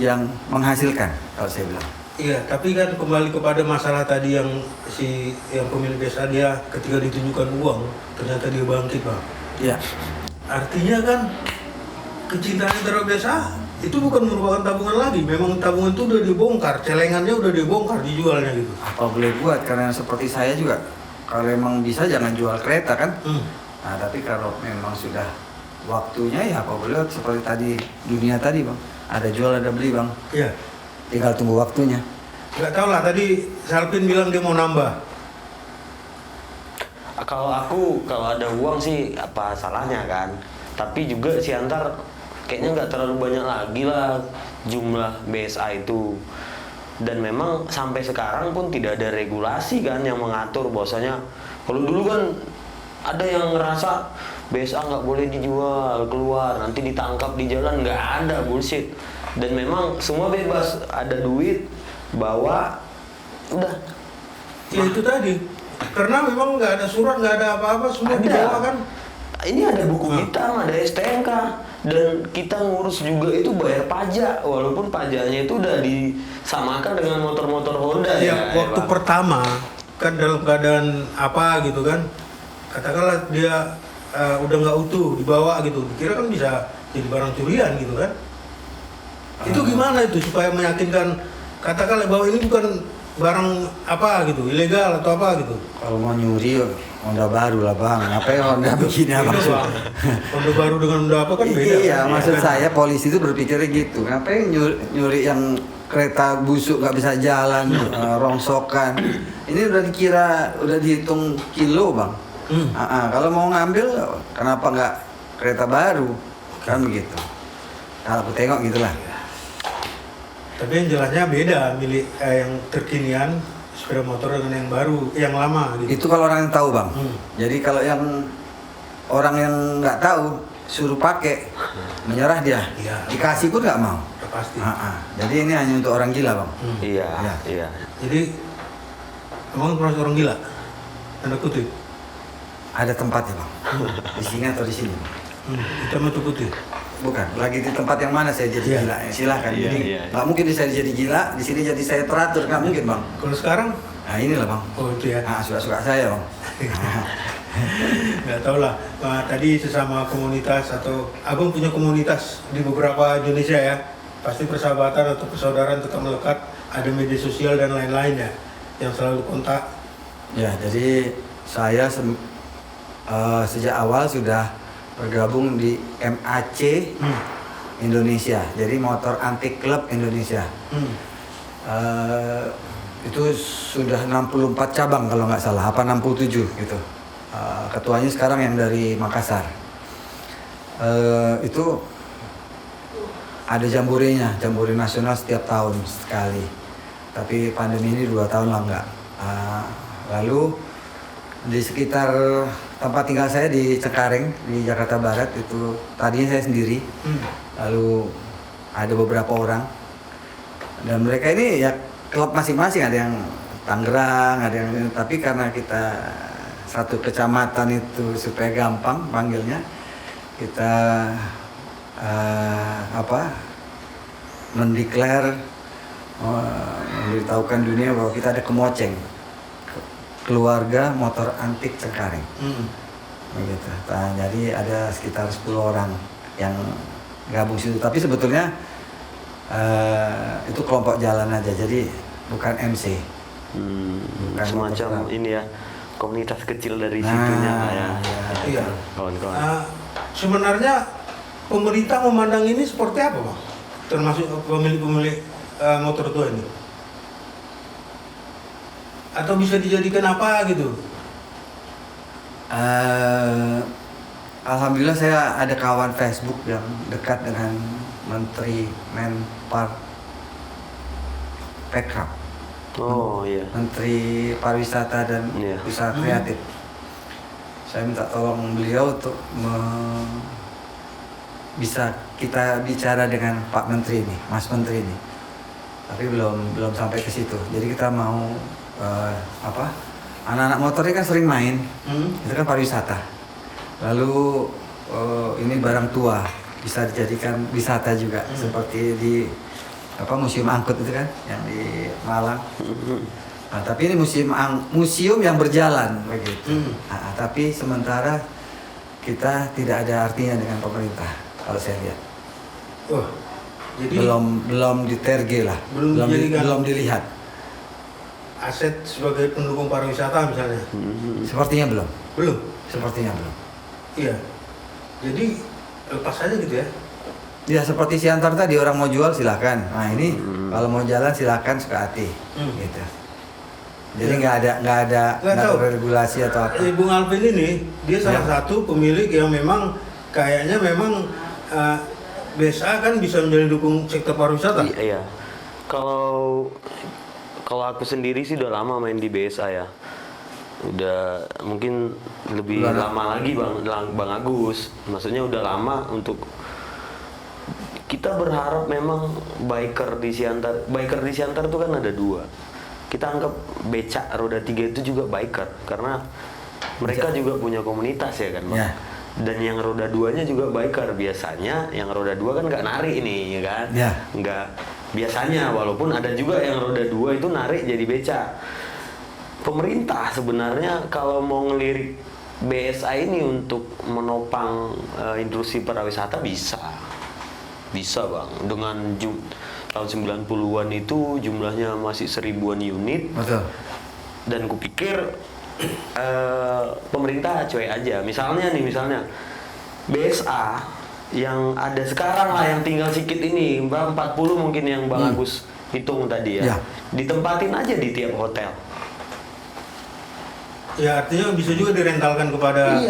yang menghasilkan kalau saya bilang. Iya, tapi kan kembali kepada masalah tadi yang yang pemilik BSA dia ketika ditunjukkan uang ternyata dia bangkit bang. Iya. Artinya kan kecintaan terhadap BSA itu bukan merupakan tabungan lagi, memang tabungan itu udah dibongkar, celengannya udah dibongkar, dijualnya gitu. Apa boleh buat karena seperti saya juga kalau memang bisa jangan jual kereta kan. Nah tapi kalau memang sudah waktunya ya apa boleh buat seperti tadi dunia tadi bang. Ada jual ada beli bang. Iya. Tinggal tunggu waktunya. Nggak tahu lah tadi Salpin bilang dia mau nambah. Kalau aku kalau ada uang sih apa salahnya kan. Tapi juga si Antar kayaknya nggak terlalu banyak lagi lah jumlah BSA itu. Dan memang sampai sekarang pun tidak ada regulasi kan yang mengatur bahwasanya kalau dulu kan ada yang ngerasa BSA nggak boleh dijual keluar, nanti ditangkap di jalan, nggak ada, bullshit. Dan memang semua bebas, ada duit bawa udah. Ya itu tadi, karena memang nggak ada surat, nggak ada apa-apa, semua dibawa kan. Ini ada buku hitam, ada STNK, dan kita ngurus juga itu bayar pajak, walaupun pajaknya itu udah disamakan dengan motor-motor Honda Ya, waktu Bang. pertama kan dalam keadaan apa gitu kan, katakanlah dia udah nggak utuh dibawa gitu, dikira kan bisa jadi barang curian gitu kan. Itu gimana itu supaya meyakinkan, katakanlah bahwa ini bukan barang apa gitu, ilegal atau apa gitu. Kalau mau nyuri Honda baru lah bang, ngapain Honda begini abang? Itu, Bang. Honda baru dengan Honda apa kan beda. Iya, kan? maksud Kan? saya polisi itu berpikirnya gitu. Ngapain nyuri yang kereta busuk nggak bisa jalan, rongsokan. Ini udah dikira, udah dihitung kilo bang. Kalau mau ngambil, kenapa nggak kereta baru? Kan begitu. Kalau aku tengok gitulah. Tapi yang jelasnya beda milik yang terkinian sepeda motor dengan yang baru, yang lama gitu. Itu kalau orang yang tahu bang. Jadi kalau yang orang yang nggak tahu suruh pakai, menyerah dia. Iya. Dikasih pun nggak mau. Ya, pasti. Jadi ini hanya untuk orang gila bang. Iya, Ya. iya. Jadi emang termasuk orang gila? Tanda kutip. Ada tempatnya bang. Di sini atau di sini? Kita mau kutip. Bukan, lagi di tempat yang mana saya jadi Iya. gila? Ya, silahkan. Iya, Jadi iya. nggak mungkin saya jadi gila, di sini jadi saya teratur, nggak mungkin bang. Kalau sekarang, Nah inilah bang. oh itu ya. Suka-suka saya bang. Nggak tahu lah. Tadi sesama komunitas atau abang punya komunitas di beberapa Indonesia ya. Pasti persahabatan atau persaudaraan tetap melekat. Ada media sosial dan lain-lain ya, yang selalu kontak. Ya, jadi saya sejak awal sudah bergabung di MAC Indonesia. Jadi Motor Antik Club Indonesia. Itu sudah 64 cabang kalau nggak salah, apa 67 gitu. Ketuanya sekarang yang dari Makassar. Itu ada jamborenya, jambore nasional setiap tahun sekali. Tapi pandemi ini 2 tahun lah nggak. Lalu di sekitar tempat tinggal saya di Cengkareng di Jakarta Barat itu tadinya saya sendiri. Lalu ada beberapa orang dan mereka ini ya klub masing-masing, ada yang Tangerang, ada yang tapi karena kita satu kecamatan itu supaya gampang panggilnya kita memberitahukan dunia bahwa kita ada Kemoceng, keluarga motor antik Cengkareng. Begitu. Nah, jadi ada sekitar 10 orang yang gabung situ, tapi sebetulnya itu kelompok jalan aja, jadi bukan MC. Bukan Semacam motor ini ya, komunitas kecil dari Nah, situnya lah ya. Iya. Kawan-kawan. Sebenarnya pemerintah memandang ini seperti apa, Bang? Termasuk pemilik-pemilik motor tua ini? Atau bisa dijadikan apa gitu? Alhamdulillah saya ada kawan Facebook yang dekat dengan Menteri Menpar Pekraf, Oh iya. Menteri Pariwisata dan Iya. Usaha Kreatif. Saya minta tolong beliau untuk bisa kita bicara dengan Pak Menteri ini, Mas Menteri ini. Tapi belum sampai ke situ. Jadi kita mau anak-anak motor ini kan sering main, itu kan pariwisata. Lalu ini barang tua bisa dijadikan wisata juga, seperti di museum angkut itu kan yang di Malang. Nah, tapi ini museum yang berjalan begitu. Nah, tapi sementara kita tidak ada artinya dengan pemerintah kalau saya lihat. Wah, jadi Belum diterge lah, belum dilihat. aset sebagai pendukung pariwisata misalnya? Sepertinya belum. Belum. Sepertinya belum. Iya. Jadi lepas aja gitu ya. Ya seperti si Antar tadi, orang mau jual silakan. Nah ini kalau mau jalan silakan suka hati. Gitu. Jadi nggak ada tahu. regulasi atau apa. Bung Alvin ini dia salah satu pemilik yang memang kayaknya memang BSA kan bisa menjadi dukung sektor pariwisata. Iya. Kalau aku sendiri sih udah lama main di BSA ya. Udah mungkin lebih lama lagi Bang Agus. Maksudnya udah lama untuk kita berharap memang biker di Siantar tuh kan ada 2. Kita anggap becak roda 3 itu juga biker karena mereka juga punya komunitas ya kan Bang. Ya. Dan yang roda 2-nya juga biker. Biasanya yang roda 2 kan nggak narik nih ya kan. Ya. Nggak biasanya, walaupun ada juga yang roda 2 itu narik jadi becak. Pemerintah sebenarnya kalau mau ngelirik BSA ini untuk menopang industri pariwisata bisa Bang, dengan tahun 90-an itu jumlahnya masih 1000-an unit. Betul. Dan kupikir pemerintah cuek aja. Misalnya BSA yang ada sekarang lah yang tinggal sedikit ini, Bang, 40 mungkin yang Bang Agus hitung tadi ya. Ditempatin aja di tiap hotel. Ya artinya bisa juga direntalkan kepada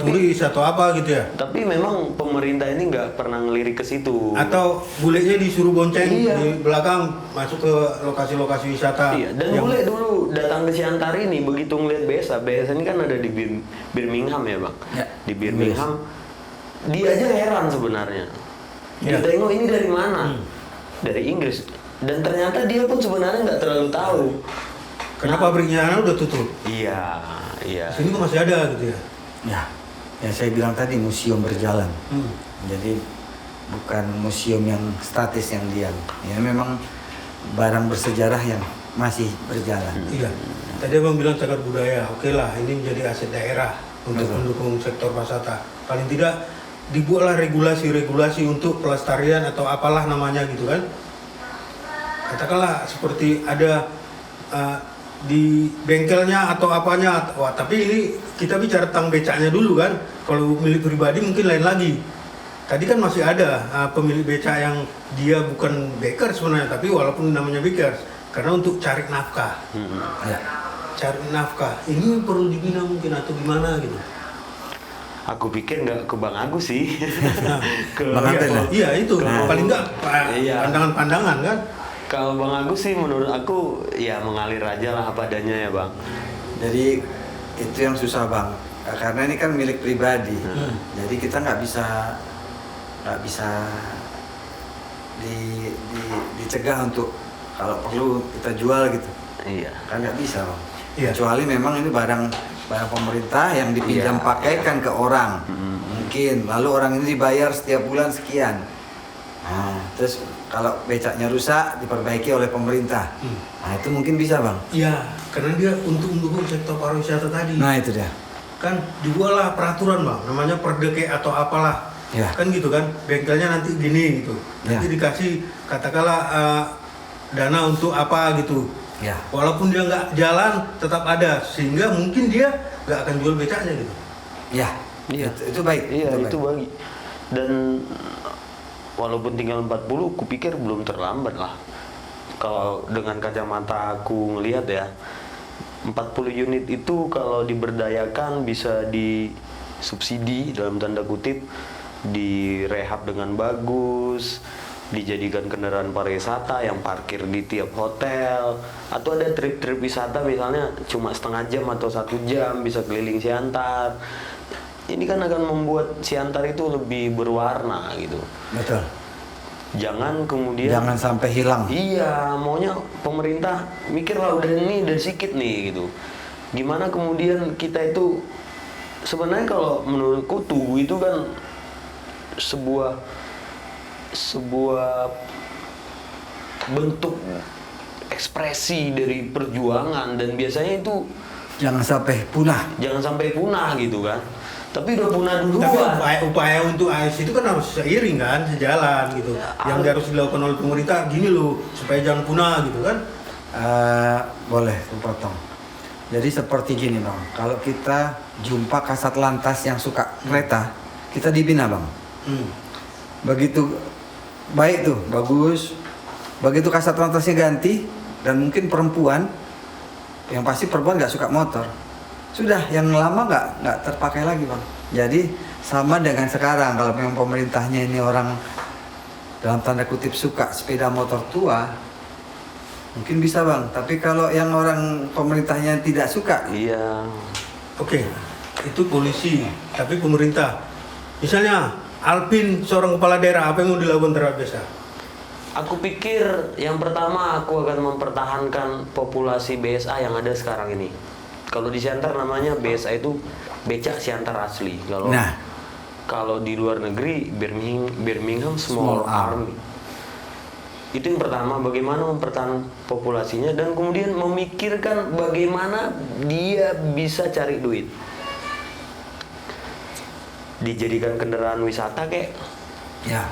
turis atau apa gitu ya. Tapi memang pemerintah ini nggak pernah ngelirik ke situ. Atau bulenya disuruh bonceng di belakang masuk ke lokasi-lokasi wisata. Iya, dan bule dulu datang ke Siantar ini begitu ngeliat BSA ini kan ada di Birmingham ya Bang. Ya. Di Birmingham, dia aja heran sebenarnya. Dia tengok ini dari mana? Dari Inggris. Dan ternyata dia pun sebenarnya nggak terlalu tahu. Karena pabriknya udah tutup. Iya. Sini kok masih ada gitu ya. Ya, yang saya bilang tadi museum berjalan. Jadi bukan museum yang statis yang diam. Ya memang barang bersejarah yang masih berjalan. Iya. Tadi Abang bilang cagar budaya. Oke lah, ini menjadi aset daerah untuk mendukung sektor pariwisata. Paling tidak dibuatlah regulasi-regulasi untuk pelestarian atau apalah namanya gitu kan. Katakanlah seperti ada di bengkelnya atau apanya. Wah, tapi ini kita bicara tentang becaknya dulu kan. Kalau milik pribadi mungkin lain lagi. Tadi kan masih ada pemilik becak yang dia bukan baker sebenarnya, tapi walaupun namanya baker karena untuk cari nafkah. Ya. Cari nafkah. Ini perlu dibina mungkin atau gimana gitu. Aku pikir nggak ke Bang Agus sih. Ke Bang Anten ya? Iya itu paling enggak Iya. pandangan-pandangan kan. Kalau Bang Agus sih menurut aku ya mengalir aja lah apa adanya ya Bang. Jadi itu yang susah Bang, karena ini kan milik pribadi. Jadi kita nggak bisa dicegah untuk kalau perlu kita jual gitu. Iya. Kan nggak bisa Bang. Iya. Kecuali memang ini barang pemerintah yang dipinjam pakaikan ke orang. Mungkin lalu orang ini dibayar setiap bulan sekian. Nah, terus kalau becaknya rusak diperbaiki oleh pemerintah. Nah, itu mungkin bisa Bang. Iya, karena dia untuk mendukung sektor pariwisata tadi. Nah, itu dia. Kan dibuatlah peraturan Bang, namanya perdeke atau apalah. Ya. Kan gitu kan, bengkelnya nanti gini gitu. Nanti dikasih katakanlah dana untuk apa gitu. Ya. Walaupun dia nggak jalan tetap ada, sehingga mungkin dia nggak akan jual becaknya gitu. Ya. Iya. Itu baik. Iya, baik. itu bagi. Dan walaupun tinggal 40, kupikir belum terlambat lah. Kalau dengan kacamata aku ngelihat ya, 40 unit itu kalau diberdayakan bisa disubsidi dalam tanda kutip, direhab dengan bagus, dijadikan kendaraan pariwisata yang parkir di tiap hotel, atau ada trip-trip wisata misalnya cuma setengah jam atau 1 jam bisa keliling Siantar. Ini kan akan membuat Siantar itu lebih berwarna gitu. Betul. Jangan kemudian Jangan sampai hilang. Iya, maunya pemerintah mikir lah udah sedikit nih gitu. Gimana kemudian kita itu sebenarnya kalau menurutku Tugu itu kan sebuah bentuk ekspresi dari perjuangan dan biasanya itu Jangan sampai punah. gitu kan. Tapi udah punah duluan. Tapi upaya untuk AS itu kan harus seiring kan, sejalan gitu. Yang harus dilakukan oleh pemerintah gini loh, supaya jangan punah gitu kan. Boleh potong. Jadi seperti gini Bang, kalau kita jumpa kasat lantas yang suka kereta, kita dibina Bang. Begitu baik tuh, bagus. Begitu kasat lantasnya ganti dan mungkin perempuan, yang pasti perempuan nggak suka motor. Sudah, yang lama nggak terpakai lagi bang. Jadi sama dengan sekarang, kalau memang pemerintahnya ini orang dalam tanda kutip suka sepeda motor tua, mungkin bisa bang. Tapi kalau yang orang pemerintahnya tidak suka, Iya. Oke, itu polisi, tapi pemerintah. Misalnya Alpin seorang kepala daerah, apa yang mau dilakukan terhadap desa? Aku pikir yang pertama aku akan mempertahankan populasi BSA yang ada sekarang ini. Kalau di Siantar namanya BSA itu becak Siantar asli. Kalau di luar negeri Birmingham Small Army. Itu yang pertama, bagaimana mempertahankan populasinya dan kemudian memikirkan bagaimana dia bisa cari duit. Dijadikan kendaraan wisata kayak ya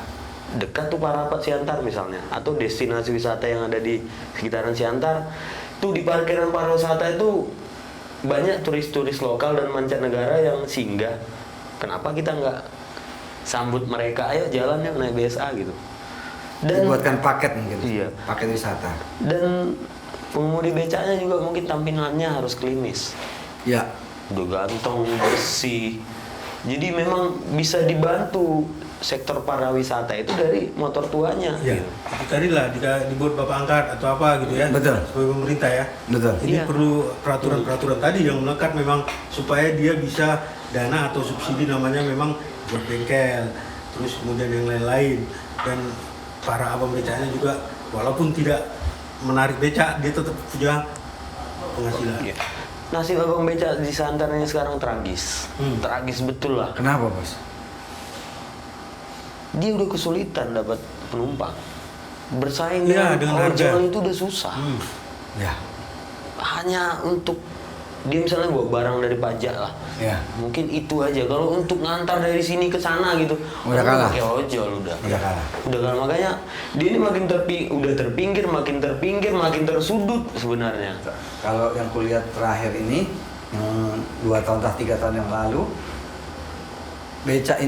dekat tuh Parapat Siantar misalnya, atau destinasi wisata yang ada di sekitaran Siantar tuh, di parkiran pariwisata itu banyak turis-turis lokal dan mancanegara yang singgah. Kenapa kita nggak sambut mereka, ayo jalan yuk naik BSA gitu, dan dibuatkan paket mungkin, iya, paket wisata. Dan pengemudi becaknya juga mungkin tampilannya harus klinis, Ya, udah ganteng, bersih, jadi memang bisa dibantu sektor pariwisata itu dari motor tuanya. Ya, gitu. itu tadi lah dibuat bapak angkat atau apa gitu ya. Betul. Sebagai pemerintah ya. betul. Ini Iya. perlu peraturan-peraturan tadi yang melekat memang supaya dia bisa dana atau subsidi namanya memang buat bengkel, terus kemudian yang lain-lain, dan para abang becaknya juga walaupun tidak menarik becak dia tetap punya penghasilan. Iya. Nasib abang becak di Siantar ini sekarang tragis, tragis betul lah. Kenapa bos? Dia udah kesulitan dapat penumpang, bersaing Iya, dengan dengan harga. ojol itu udah susah. Ya, Hanya untuk dia misalnya bawa barang dari pajak lah, ya, mungkin itu aja. Kalau untuk ngantar dari sini ke sana gitu, Udah kalah. pakai ojol udah kalah. kalah. Makanya dia ini makin terpinggir, makin tersudut sebenarnya. Kalau yang kulihat terakhir ini, yang 2 tahun atau 3 tahun yang lalu, becak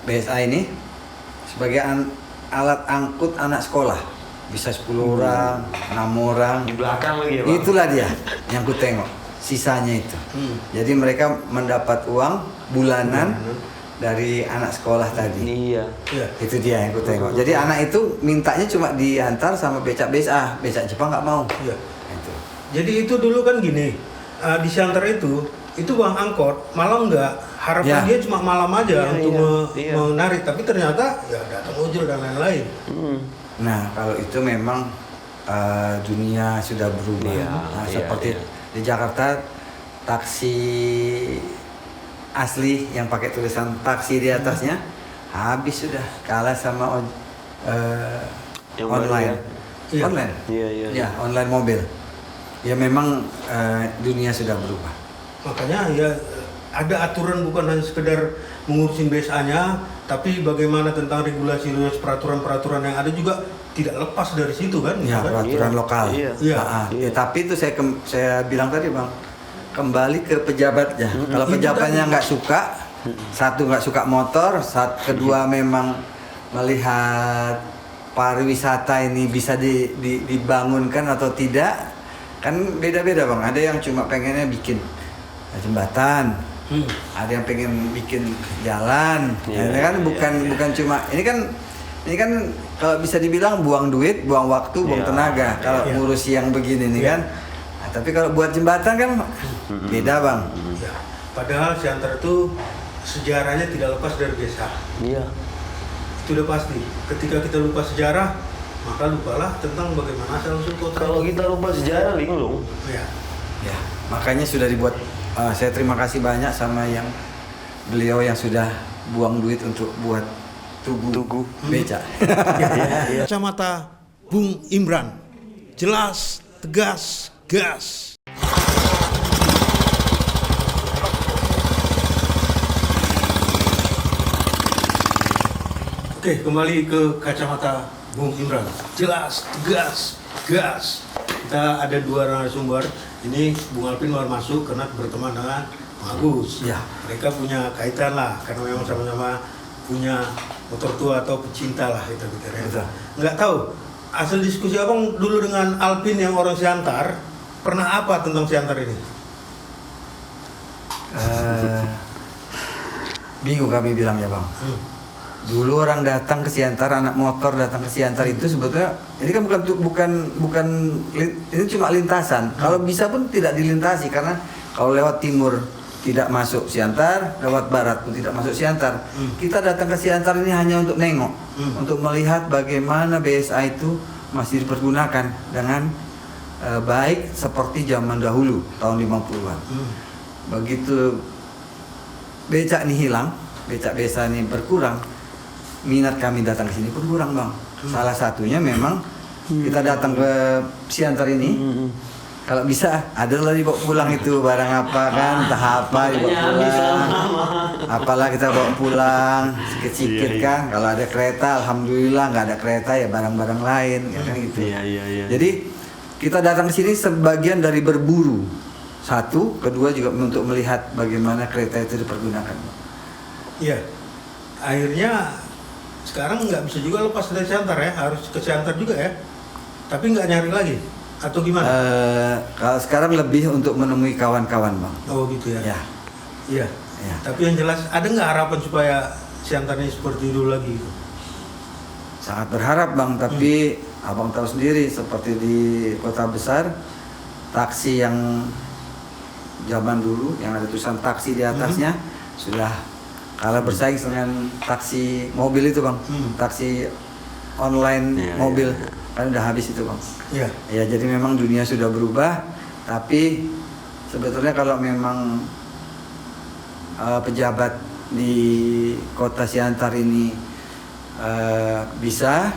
BSA ini sebagai alat angkut anak sekolah, bisa 10 orang, 6 orang. Di belakang lagi ya Bang? Itulah dia yang ku tengok, sisanya itu. Jadi mereka mendapat uang bulanan dari anak sekolah tadi. Iya. Iya. Itu dia yang ku tengok. Jadi anak itu mintanya cuma diantar sama becak BSA, becak Jepang nggak mau. Iya. Itu. Jadi itu dulu kan gini, di Siantar itu bang angkot malam nggak, harapan Ya. dia cuma malam aja Iya, untuk iya. menarik, tapi ternyata ya datang ojol dan lain-lain. Nah, kalau itu memang dunia sudah berubah. Iya, Nah, iya, seperti iya. di Jakarta, taksi asli yang pakai tulisan taksi di atasnya habis sudah, kalah sama Yang baru online. ya? Iya. Online. Iya, iya, Ya, online mobil. Ya memang dunia sudah berubah. Makanya ya ada aturan, bukan hanya sekedar mengurusin BSA-nya, tapi bagaimana tentang regulasi peraturan-peraturan yang ada juga tidak lepas dari situ kan? Ya, gitu kan? peraturan Iya, lokal. iya. Iya. Ya, tapi itu saya bilang tadi bang, kembali ke pejabatnya. Kalau Itu pejabatnya tadi. nggak suka, satu nggak suka motor, kedua memang melihat pariwisata ini bisa dibangunkan atau tidak, kan beda-beda bang. Ada yang cuma pengennya bikin jembatan, ada yang pengen bikin jalan, Iya, ya kan iya, bukan cuma ini kan kalau bisa dibilang buang duit, buang waktu, buang Iya, tenaga kalau iya. ngurus yang begini nih Iya. kan. Nah, tapi kalau buat jembatan kan beda bang. Ya. Padahal Siantar itu sejarahnya tidak lepas dari desa. Iya. Itu udah pasti. Ketika kita lupa sejarah, maka lupalah tentang bagaimana asal usul kota. Kalau kita lupa sejarah linglung. Ya. Ya, makanya sudah dibuat. Saya terima kasih banyak sama yang beliau yang sudah buang duit untuk buat tugu becak. Kacamata Bung Imran, jelas, tegas, gas. Oke, kembali ke kacamata Bung Imran. Jelas, tegas, gas. Kita ada dua narasumber. Ini Bung Alpin baru masuk karena berteman dengan Bung Agus. Ya. Mereka punya kaitan lah, karena memang sama-sama punya motor tua atau pecinta lah kita bicara. Betul. Nggak tahu, asal diskusi abang dulu dengan Alpin yang orang Siantar, pernah apa tentang Siantar ini? Bingung kami bilang ya bang. Dulu orang datang ke Siantar, anak motor datang ke Siantar itu sebetulnya ini kan bukan ini cuma lintasan. Kalau bisa pun tidak dilintasi karena kalau lewat timur tidak masuk Siantar, lewat barat pun tidak masuk Siantar. Kita datang ke Siantar ini hanya untuk nengok, untuk melihat bagaimana BSA itu masih dipergunakan dengan baik seperti zaman dahulu tahun 50-an. Begitu becak ini hilang, becak BSA ini berkurang, minat kami datang ke sini pun kurang bang. Salah satunya memang kita datang ke Siantar ini, kalau bisa adalah dibawa pulang itu barang apa kan, entah apa dibawa pulang. Apalah kita bawa pulang sikit-sikit kan. Kalau ada kereta, alhamdulillah. Nggak ada kereta ya barang-barang lain, ya kan gitu. Iya. Jadi kita datang ke sini sebagian dari berburu. Satu, kedua juga untuk melihat bagaimana kereta itu dipergunakan. Iya. Akhirnya sekarang nggak bisa juga lepas dari Siantar ya, harus ke Siantar juga ya. Tapi nggak nyari lagi atau gimana? Kalau sekarang lebih untuk menemui kawan-kawan bang. Oh gitu ya. Ya. Iya. Ya. Tapi yang jelas ada nggak harapan supaya Siantar ini seperti dulu lagi? Gitu? Sangat berharap bang, tapi abang tahu sendiri seperti di kota besar, taksi yang zaman dulu yang ada tulisan taksi di atasnya sudah kalah bersaing dengan taksi mobil itu bang, taksi online mobil kan udah habis itu bang. Iya. Ya jadi memang dunia sudah berubah, tapi sebetulnya kalau memang pejabat di kota Siantar ini bisa,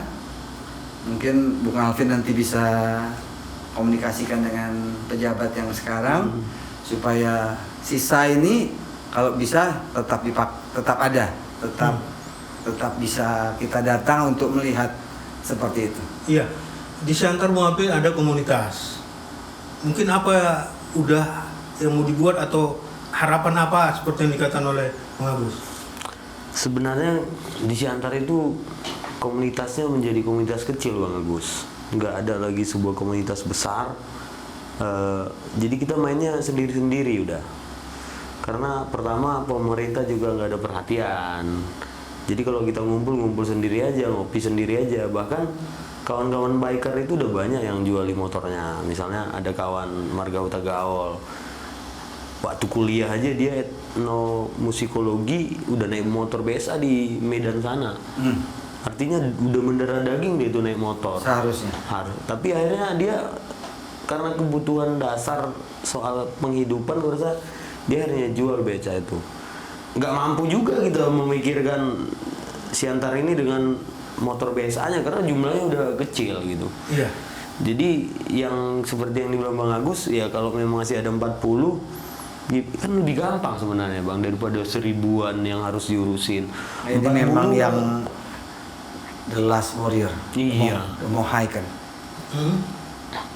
mungkin Bung Alvin nanti bisa komunikasikan dengan pejabat yang sekarang supaya sisa ini kalau bisa tetap ada, tetap bisa kita datang untuk melihat seperti itu. Iya. Di Siantar Bung Alvin ada komunitas. Mungkin apa udah yang mau dibuat atau harapan apa seperti yang dikatakan oleh Bung Agus? Sebenarnya di Siantar itu komunitasnya menjadi komunitas kecil Bang Agus. Nggak ada lagi sebuah komunitas besar. Jadi kita mainnya sendiri-sendiri udah. Karena pertama pemerintah juga nggak ada perhatian. Jadi kalau kita ngumpul sendiri aja, ngopi sendiri aja. Bahkan kawan-kawan biker itu udah banyak yang juali motornya. Misalnya ada kawan Marga Huta Gaol. Waktu kuliah aja dia etnomusikologi udah naik motor BSA di Medan sana. Artinya udah mendarah daging dia tuh naik motor. Seharusnya. Tapi akhirnya dia karena kebutuhan dasar soal penghidupan, gue rasa dia akhirnya jual beca itu. Nggak mampu juga kita memikirkan Siantar ini dengan motor BSA-nya karena jumlahnya udah kecil gitu. Iya. Jadi yang seperti yang dibilang Bang Agus, ya kalau memang masih ada 40 kan lebih gampang sebenarnya Bang daripada 1000-an yang harus diurusin. Ini memang yang the last warrior. Iya. Mau high kan.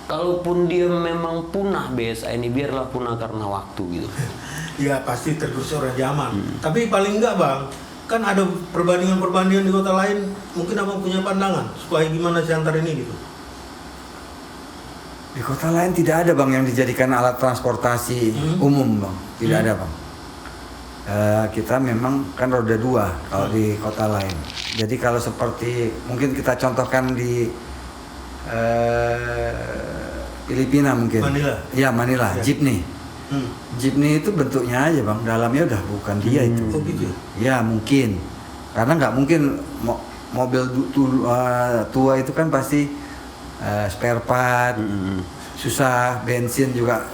Kalaupun dia memang punah BSA ini, biarlah punah karena waktu gitu. Ya pasti tergerus orang zaman. Tapi paling enggak Bang, kan ada perbandingan-perbandingan di kota lain. Mungkin Abang punya pandangan supaya gimana Siantar ini gitu. Di kota lain tidak ada bang yang dijadikan alat transportasi umum bang, tidak ada bang. Kita memang kan roda 2 kalau di kota lain. Jadi kalau seperti mungkin kita contohkan di Filipina mungkin. Manila. Ya Manila, Ya. jeepney. Jeepney itu bentuknya aja bang, dalamnya udah bukan dia itu. Oh gitu. Ya mungkin, karena nggak mungkin mobil tua itu kan pasti spare part, susah, bensin juga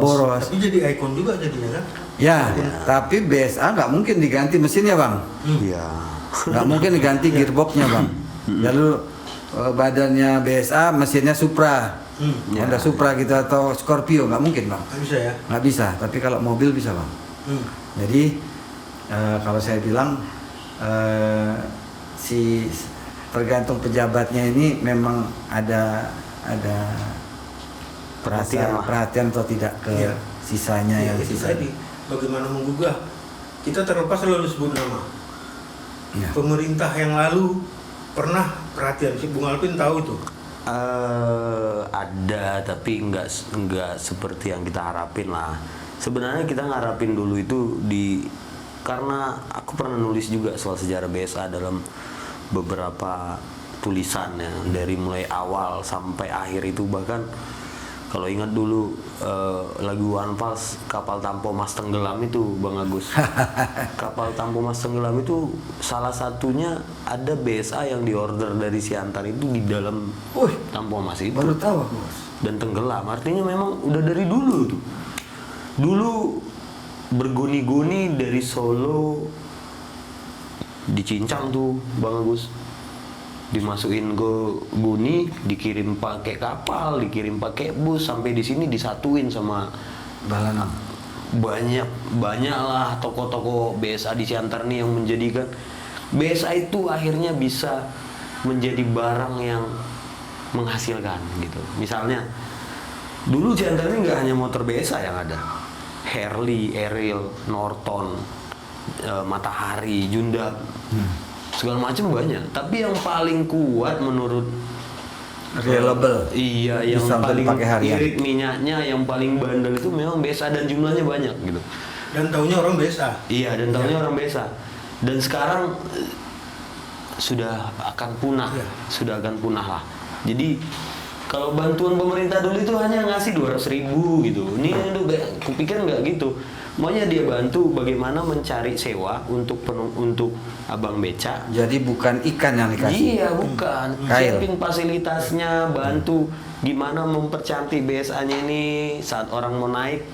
boros. Tapi jadi ikon juga jadinya kan? Ya, tapi BSA nggak mungkin diganti mesinnya bang, Iya. nggak mungkin diganti gearboxnya bang. Lalu badannya BSA, mesinnya Supra, Honda Supra gitu atau Scorpio, nggak mungkin bang. Nggak bisa ya? Nggak bisa, tapi kalau mobil bisa bang. Jadi kalau saya bilang tergantung pejabatnya ini memang ada perhatian atau tidak ke sisanya Ya, yang itu sisa. tadi bagaimana menggugah. Kita terlepas selalu sebut nama. Ya. Pemerintah yang lalu pernah perhatian, si Bung Alvin tahu itu. Ada tapi nggak seperti yang kita harapin lah. Sebenarnya kita ngarapin dulu itu karena aku pernah nulis juga soal sejarah BSA dalam beberapa tulisan ya, dari mulai awal sampai akhir itu. Bahkan kalau ingat dulu lagu One Pulse Kapal Tanpa Mas Tenggelam itu Bang Agus. Kapal Tanpa Mas Tenggelam itu salah satunya ada BSA yang diorder dari Siantar itu di dalam Tanpa Mas itu. Baru tahu aku, Bos. Dan tenggelam, artinya memang udah dari dulu tuh. Dulu bergoni-goni dari Solo dicincang tuh Bang Agus, dimasukin ke guni, dikirim pakai kapal, dikirim pakai bus, sampai di sini disatuin sama Balanang. banyak lah toko-toko BSA di Siantar nih yang menjadikan BSA itu akhirnya bisa menjadi barang yang menghasilkan gitu. Misalnya dulu Siantar ini nggak hanya motor BSA yang ada, Harley, Ariel, Norton, Matahari, Jundap, segala macam banyak. Tapi yang paling kuat menurut Reliable. iya, yang Bisa paling pakai harian. irit minyaknya, yang paling bandel itu memang BSA dan jumlahnya banyak gitu. Dan taunya orang BSA. Iya, dan tahunya orang BSA. Dan sekarang sudah akan punah, sudah akan punah lah. Jadi kalau bantuan pemerintah dulu itu hanya ngasih 200.000 gitu. Ini kupikir nggak gitu. Maunya dia bantu bagaimana mencari sewa untuk abang beca. Jadi bukan ikan yang dikasih. Iya, bukan. Kail. Siapin fasilitasnya, bantu gimana mempercantik BSA-nya ini saat orang mau naik.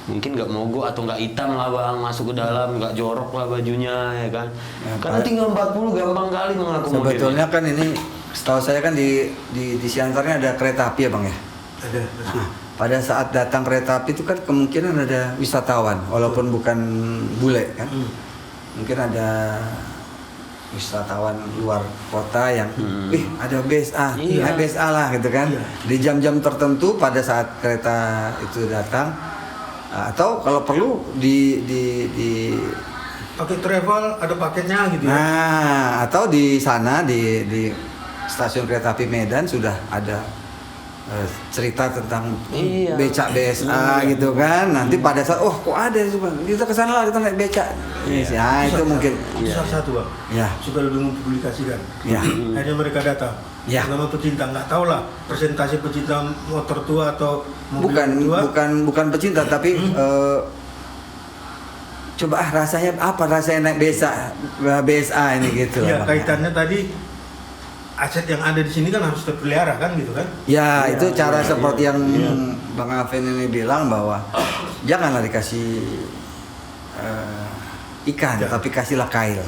Mungkin nggak mogok atau nggak hitam lah Bang, masuk ke dalam, nggak jorok lah bajunya ya kan. Ya, Karena tinggal 40 gampang kali mengakomodir. Sebetulnya kan ini setahu saya kan di Siantarnya ada kereta api ya Bang ya. Ada. Nah, pada saat datang kereta api itu kan kemungkinan ada wisatawan, walaupun bukan bule kan. Mungkin ada wisatawan luar kota yang, ada BSA, Iya. BSA lah gitu kan. Di jam-jam tertentu pada saat kereta itu datang, atau kalau perlu di Pakai travel ada paketnya gitu ya. nah, atau di sana di stasiun kereta api Medan sudah ada cerita tentang Iya. becak BSA gitu kan. Nanti pada saat kok ada sih Bang, kita kesana lah, kita naik becak. Nah, itu mungkin Itu salah satu Bang. ya. Sudah lebih mempublikasikan. Ya. Hanya mereka datang. Ya. Nama pecinta, nggak tahu lah presentasi pecinta motor tua atau mobil tua. bukan pecinta tapi coba rasanya apa, rasanya naik BSA ini gitu Ya, lah, Bang. kaitannya tadi aset yang ada di sini kan harus terpelihara kan gitu kan. Ya, Iya, itu cara iya, seperti iya. yang Bang Alvin ini bilang bahwa janganlah dikasih ikan, Ya. tapi kasihlah kail.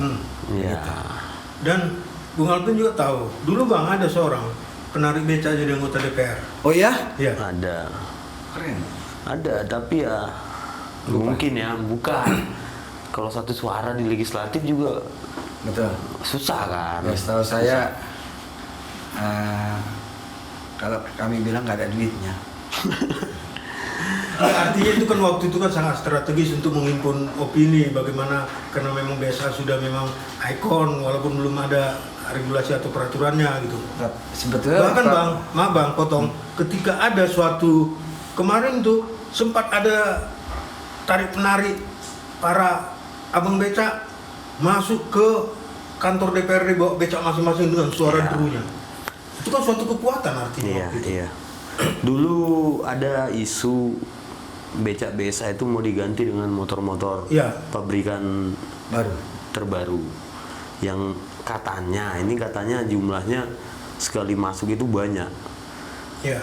Iya. Dan Bung Alvin juga tahu, dulu Bang ada seorang penarik beca jadi anggota DPR. Oh ya? Iya. Ada. Keren. Ada, tapi ya mungkin ya bukan. Kalau satu suara di legislatif juga Betul. susah kan. Ya, setahu saya kalau kami bilang nggak ada duitnya. Artinya itu kan waktu itu kan sangat strategis untuk menghimpun opini bagaimana, karena memang BSA sudah memang ikon walaupun belum ada regulasi atau peraturannya gitu. Sebetulnya Bahkan Bang, maaf Bang, potong, ketika ada suatu kemarin tuh sempat ada tarik penarik para abang becak masuk ke kantor DPRD bawa becak masing-masing dengan suara derunya. Itu kan suatu kekuatan artinya. Iya, waktu itu. iya. Dulu ada isu becak BSA itu mau diganti dengan motor-motor Iya. pabrikan baru. terbaru yang katanya jumlahnya sekali masuk itu banyak. Iya.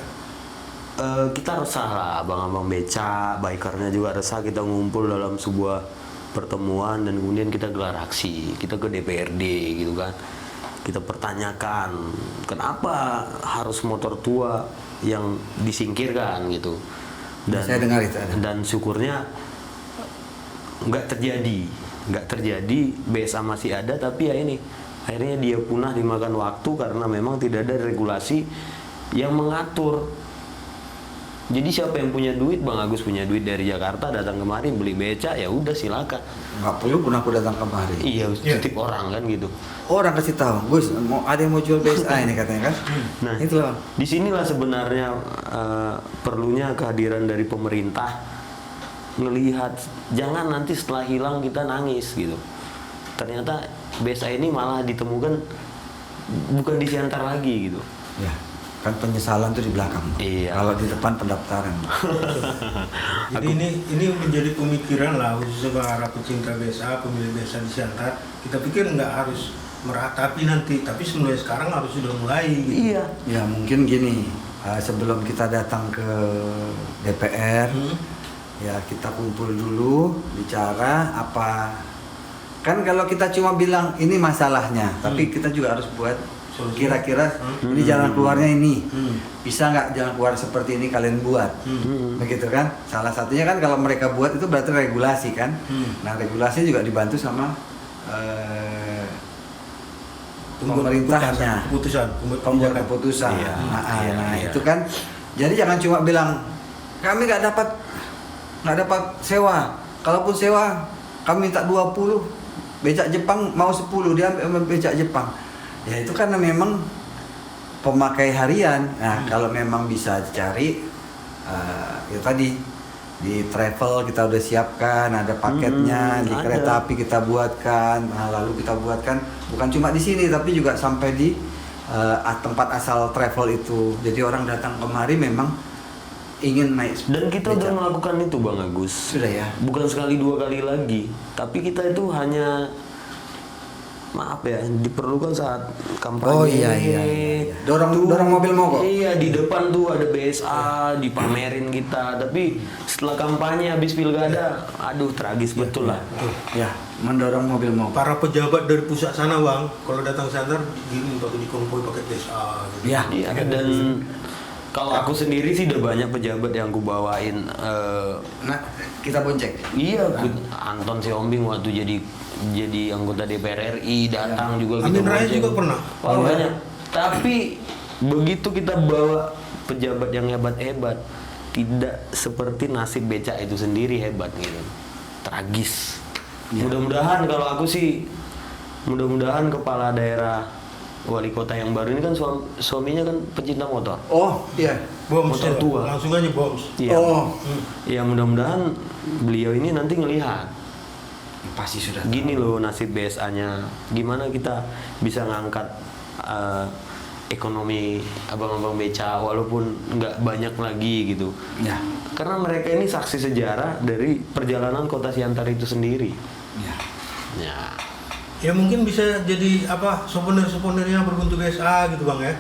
Kita resah lah, abang-abang beca, bikernya juga resah. Kita ngumpul dalam sebuah pertemuan dan kemudian kita gelar aksi, kita ke DPRD gitu kan. Kita pertanyakan kenapa harus motor tua yang disingkirkan gitu. Dan Saya dengar itu ada. Dan syukurnya nggak terjadi, BSA masih ada, tapi ya ini akhirnya dia punah dimakan waktu karena memang tidak ada regulasi yang mengatur Jadi siapa yang punya duit, Bang Agus punya duit dari Jakarta datang kemari beli beca, ya udah silakan. Nggak perlu pun aku datang kemari. Iya, Iya. titip orang kan gitu. Orang kasih tahu, Gus, ada yang mau jual BSA ini katanya kan? Nah, Itu loh. disinilah sebenarnya perlunya kehadiran dari pemerintah ngelihat, jangan nanti setelah hilang kita nangis gitu. Ternyata BSA ini malah ditemukan bukan di Siantar lagi gitu. Ya, kan penyesalan tuh di belakang. Iya. Kalau di depan pendaftaran. Jadi ini menjadi pemikiran lah khususnya para pecinta BSA, pemilih BSA di Siantar. Kita pikir nggak harus meratapi nanti, tapi sebenarnya sekarang harus sudah mulai. Gitu. Iya. Ya mungkin gini, sebelum kita datang ke DPR, ya kita kumpul dulu, bicara apa. Kan kalau kita cuma bilang ini masalahnya, tapi kita juga harus buat Solusi. kira-kira ini jalan keluarnya ini. Hmm. Bisa nggak jalan keluar seperti ini kalian buat? Begitu kan? Salah satunya kan kalau mereka buat itu berarti regulasi kan? Nah regulasi juga dibantu sama pemerintahnya, Keputusan. pembuat keputusan. Iya, Nah, iya. itu kan. Jadi jangan cuma bilang kami nggak dapat sewa. Kalaupun sewa kami minta 20, becak Jepang mau 10, dia ambil becak Jepang. Ya itu karena memang pemakai harian. Nah kalau memang bisa cari, ya tadi di travel kita udah siapkan, ada paketnya, di ada. kereta api kita buatkan. Nah lalu kita buatkan bukan cuma di sini tapi juga sampai di tempat asal travel itu. Jadi orang datang kemari memang ingin naik. Dan kita udah becak. melakukan itu, Bang Agus. Sudah ya. Bukan sekali dua kali lagi, tapi kita itu hanya maaf ya, diperlukan saat kampanye. Oh, iya. Dorong mobil mogok. Iya, di depan tuh ada BSA, dipamerin kita. Tapi setelah kampanye habis pilkada, aduh tragis betul lah. Ya, mendorong mobil mogok. Para pejabat dari pusat sana, Bang, kalau datang Siantar gini pakai dikonvoi pakai BSA gitu. Ya. Iya, dan kalau aku sendiri sih udah banyak pejabat yang aku bawain. Nah, kita bonceng. Iya, Anton Siombing waktu jadi anggota DPR RI datang juga kita Amin Rais bonceng. juga pernah. Oh, banyak. Tapi begitu kita bawa pejabat yang hebat-hebat, tidak seperti nasib becak itu sendiri hebat gitu. Tragis. Ya. Mudah-mudahan kalau aku sih, mudah-mudahan kepala daerah wali kota yang baru ini kan suaminya kan pecinta motor. Oh, iya. Boms Motor ya, tua. langsung aja boms. Iya. Oh, Ya mudah-mudahan beliau ini nanti ngelihat pasti sudah. gini loh nasib BSA-nya, gimana kita bisa ngangkat ekonomi abang-abang beca walaupun nggak banyak lagi gitu. Ya. Karena mereka ini saksi sejarah dari perjalanan kota Siantar itu sendiri. Ya. Ya. Ya mungkin bisa jadi apa souvenir-souvenirnya berbentuk BSA gitu, Bang ya.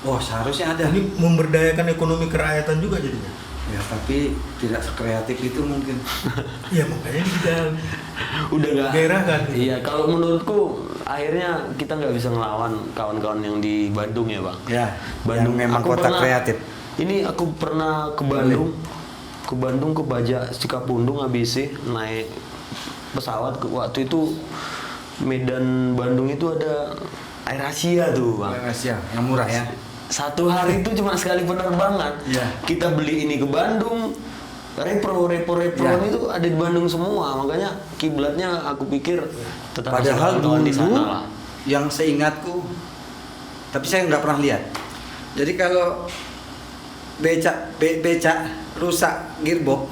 Oh, seharusnya ada. Ini memberdayakan ekonomi kerakyatan juga jadinya. Ya, tapi tidak sekreatif itu mungkin. Iya, makanya kita Udah nggak. daerah kan. Iya, kalau menurutku akhirnya kita nggak bisa ngelawan kawan-kawan yang di Bandung ya, Bang. Ya, Bandung yang memang kota kreatif. Ini aku pernah ke Bandung, ke Baja Cikapundung ABC naik pesawat waktu itu Medan Bandung itu ada Air Asia tuh, Bang. Asia, yang murah ya. Satu hari itu cuma sekali penerbangan. Iya. Kita beli ini ke Bandung. Repro Ya. itu ada di Bandung semua. Makanya kiblatnya aku pikir tetap Padahal kawan-kawan dulu di sana lah. yang seingatku, tapi saya nggak pernah lihat. Jadi kalau becak rusak gearbox,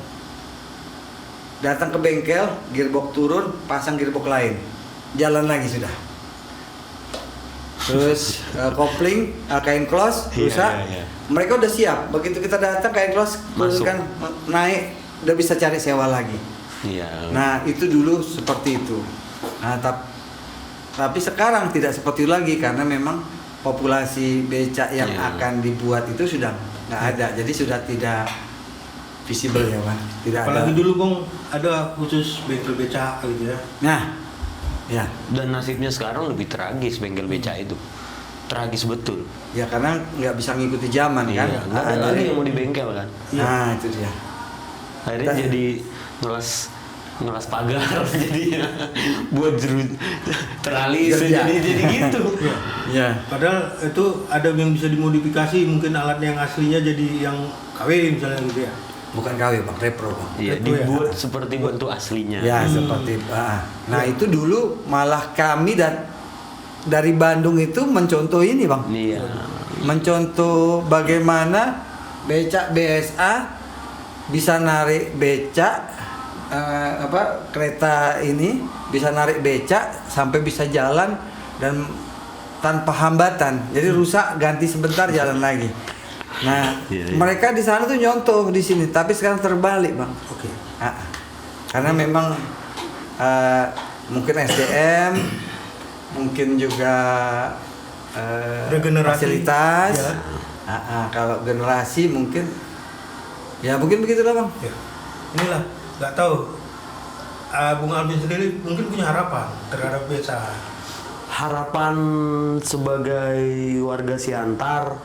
datang ke bengkel, gearbox turun, pasang gearbox lain, jalan lagi sudah. Terus kopling, kain close Iya, rusak, iya. mereka udah siap. Begitu kita datang kain close Masuk. kan naik, udah bisa cari sewa lagi. Iya. Nah itu dulu seperti itu. Nah tapi sekarang tidak seperti itu lagi karena memang populasi becak yang Iya. akan dibuat itu sudah nggak ada. Jadi sudah tidak visible ya, Pak. Tidak Apalagi ada. dulu, Bang, ada khusus bengkel becak gitu ya. Nah, ya, Dan nasibnya sekarang lebih tragis bengkel beca itu. Tragis betul. ya karena nggak bisa ngikuti zaman kan. Iya, nggak ada lagi yang mau di bengkel kan. Nah itu dia. Akhirnya Dan- jadi ngeles ngelas pagar jadinya buat teralis Kerja. jadi gitu. Ya. Padahal itu ada yang bisa dimodifikasi, mungkin alatnya yang aslinya jadi yang KW misalnya gitu ya. Bukan KW bang, repro bang. Iya, Itu ya. dibuat seperti bentuk aslinya. Ya seperti nah itu dulu malah kami dari Bandung itu mencontoh ini bang, Iya. mencontoh bagaimana becak BSA bisa narik becak kereta ini bisa narik becak sampai bisa jalan dan tanpa hambatan. Jadi rusak ganti sebentar jalan lagi. Nah, Iya, iya. mereka di sana tuh nyontoh di sini, tapi sekarang terbalik, Bang. Oke. Karena memang mungkin SDM, mungkin juga Regenerasi. fasilitas. Ya. Kalau generasi mungkin ya mungkin begitulah, Bang. Ya. Inilah, nggak tahu. Bung Alvin sendiri mungkin punya harapan terhadap BSA. Harapan sebagai warga Siantar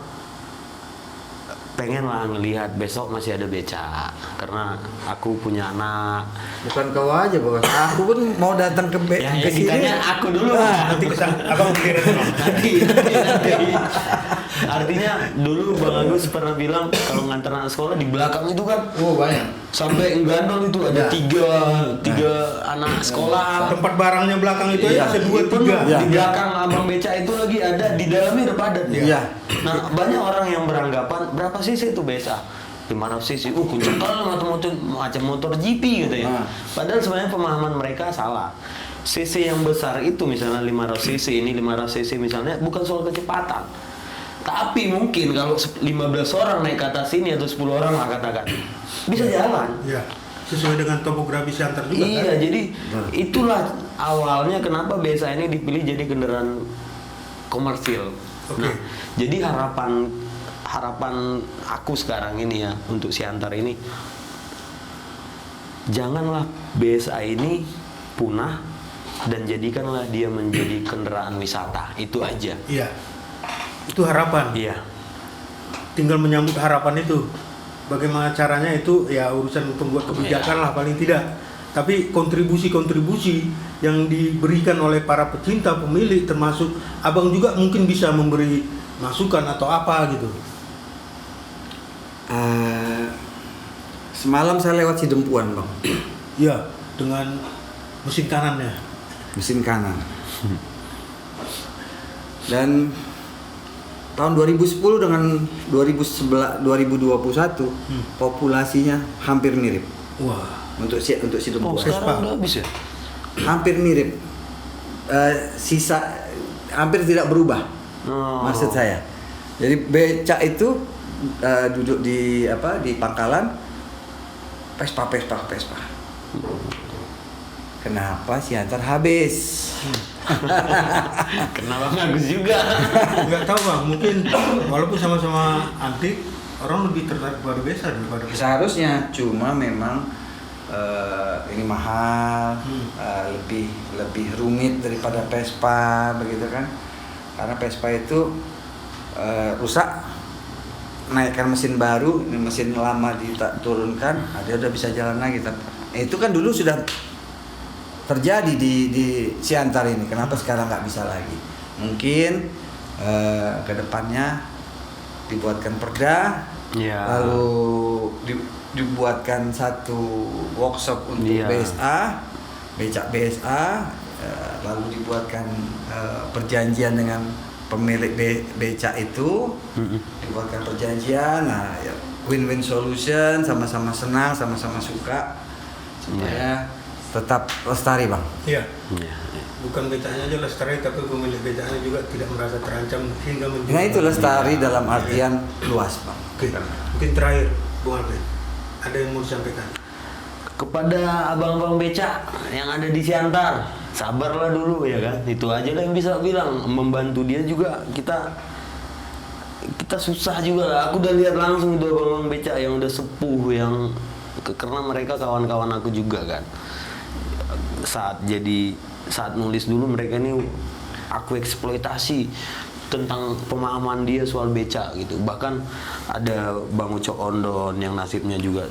pengen lah ngelihat besok masih ada becak karena aku punya anak. Bukan kau aja, Bang. Aku pun mau datang ke Ya, ke sini. ditanya aku dulu. Nanti abang kira nanti. Artinya dulu Bang Agus pernah bilang kalau nganter anak sekolah di belakang itu kan Oh, banyak. sampai enggandol itu ada tiga anak sekolah. tempat barangnya belakang itu Iya. aja ada 2-3. Iya. Di belakang abang beca itu lagi ada, di dalamnya ada padat. Iya. Nah, banyak orang yang beranggapan berapa cc itu BSA? 500 cc. Kenceng kali macam motor GP gitu ya. Nah. Padahal sebenarnya pemahaman mereka salah. cc yang besar itu misalnya 500 cc, ini 500 cc misalnya bukan soal kecepatan. Tapi mungkin kalau 15 orang naik ke atas ini atau 10 orang lah katakan bisa jalan. Iya. Sesuai dengan topografi Siantar juga Iya, kan. jadi itulah awalnya kenapa BSA ini dipilih jadi kendaraan komersil. Oke. Nah, jadi harapan aku sekarang ini ya untuk Siantar ini, janganlah BSA ini punah dan jadikanlah dia menjadi kendaraan wisata. Itu aja. Iya. Itu harapan. Iya. Tinggal menyambut harapan itu. Bagaimana caranya itu ya urusan pembuat kebijakan lah paling tidak. Tapi kontribusi-kontribusi yang diberikan oleh para pecinta pemilik termasuk abang juga mungkin bisa memberi masukan atau apa gitu. Semalam saya lewat Sidempuan, Bang. Iya, dengan mesin kanannya. Mesin kanan. Dan tahun 2010 dengan 2021 populasinya hampir mirip Wah, untuk Sidempuan. Oh, sekarang udah habis ya? Hampir mirip. Sisa hampir tidak berubah. Oh. Maksud saya. Jadi becak itu duduk di pangkalan Vespa. Kenapa Siantar habis? Kenapa bagus juga? nggak tahu bang. Mungkin walaupun sama-sama antik, orang lebih tertarik pada BSA daripada Seharusnya, cuma memang ini mahal, lebih rumit daripada Vespa begitu kan? Karena Vespa itu rusak, naikkan mesin baru, mesin lama diturunkan, dia udah bisa jalan lagi. Itu kan dulu sudah terjadi di Siantar ini. Kenapa sekarang nggak bisa lagi? Mungkin kedepannya dibuatkan perda, Ya. lalu dibuatkan satu workshop untuk Iya. BSA, becak BSA, lalu dibuatkan perjanjian dengan pemilik becak itu, dibuatkan perjanjian, nah ya, win-win solution, sama-sama senang, sama-sama suka, supaya tetap lestari, Bang. Iya. Iya. Bukan becaknya aja lestari, tapi pemilik becaknya juga tidak merasa terancam hingga menjadi. Nah itu lestari dalam artian luas, Bang. Oke. Mungkin terakhir, Bung Alvin, ada yang mau disampaikan? Kepada abang-abang becak yang ada di Siantar, sabarlah dulu ya kan. Itu aja lah yang bisa bilang. Membantu dia juga kita susah juga lah. Aku udah lihat langsung itu abang-abang becak yang udah sepuh, yang karena mereka kawan-kawan aku juga kan. Saat nulis dulu mereka ini aku eksploitasi tentang pemahaman dia soal becak gitu. Bahkan ada Bang Ucok Ondon yang nasibnya juga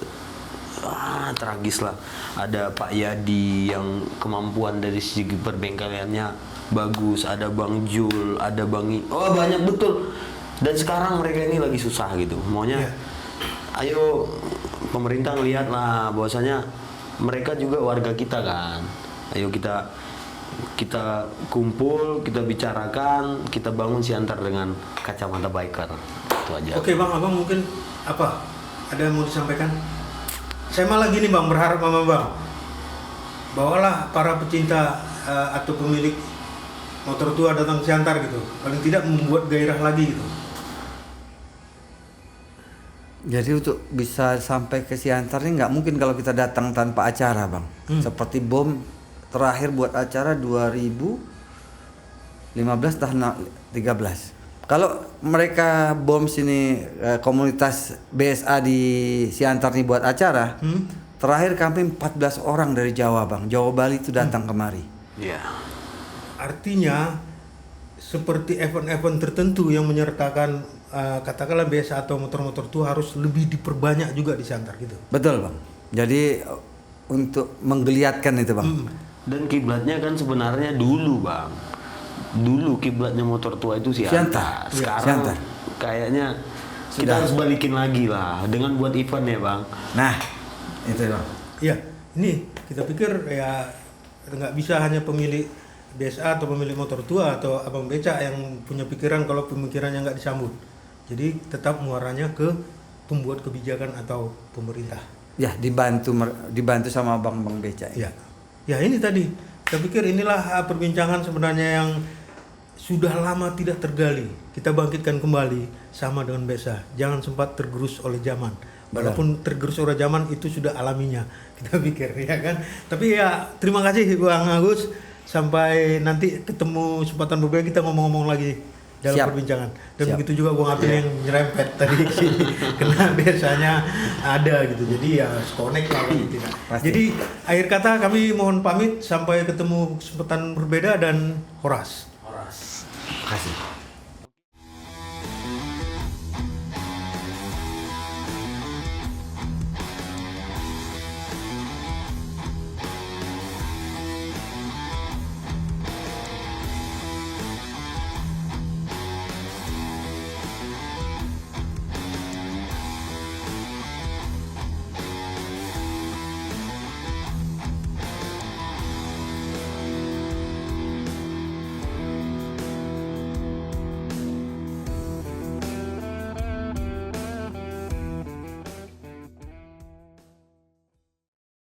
tragis lah. Ada Pak Yadi yang kemampuan dari segi perbengkelannya bagus, ada Bang Jul, ada banyak betul. Dan sekarang mereka ini lagi susah gitu. Maunya ayo pemerintah ngelihat lah bahwasanya mereka juga warga kita kan. Ayo kita kumpul, kita bicarakan, kita bangun Siantar dengan kacamata biker. Itu aja. Oke Bang, Abang mungkin apa? Ada yang mau disampaikan? Saya malah gini Bang, berharap sama Bang, bawalah para pecinta atau pemilik motor tua datang ke Siantar gitu. Paling tidak membuat gairah lagi gitu. Jadi untuk bisa sampai ke Siantar ini nggak mungkin kalau kita datang tanpa acara, Bang. Seperti bom terakhir buat acara 2015 tahun 13. Kalau mereka bom sini komunitas BSA di Siantar ini buat acara, terakhir kami 14 orang dari Jawa, Bang. Jawa Bali itu datang kemari. Iya. Artinya seperti event-event tertentu yang menyertakan katakanlah BSA atau motor-motor tua harus lebih diperbanyak juga di Siantar gitu. Betul, Bang. Jadi untuk menggeliatkan itu, Bang. Dan kiblatnya kan sebenarnya dulu Bang. Dulu kiblatnya motor tua itu Siantar. Sekarang Siantar. kayaknya kita harus balikin lagi lah dengan buat event ya Bang. Nah, itu, Bang. Iya, ini kita pikir ya nggak bisa hanya pemilik BSA atau pemilik motor tua atau abang becak yang punya pikiran kalau pemikirannya nggak disambut. Jadi tetap muaranya ke pembuat kebijakan atau pemerintah. Ya, dibantu sama bang becak. Ya, ya ini tadi. Saya pikir inilah perbincangan sebenarnya yang sudah lama tidak tergali. Kita bangkitkan kembali sama dengan BSA. Jangan sempat tergerus oleh zaman. Walaupun tergerus oleh zaman itu sudah alaminya. Kita pikir ya kan. Tapi ya terima kasih Bang Agus. Sampai nanti ketemu kesempatan berbeda kita ngomong-ngomong lagi dalam perbincangan. Dan begitu juga Bang Apin yang nyerempet tadi ke sini. Karena biasanya ada gitu. Jadi ya connect lah gitu. Jadi akhir kata kami mohon pamit sampai ketemu kesempatan berbeda dan Horas. Terima kasih.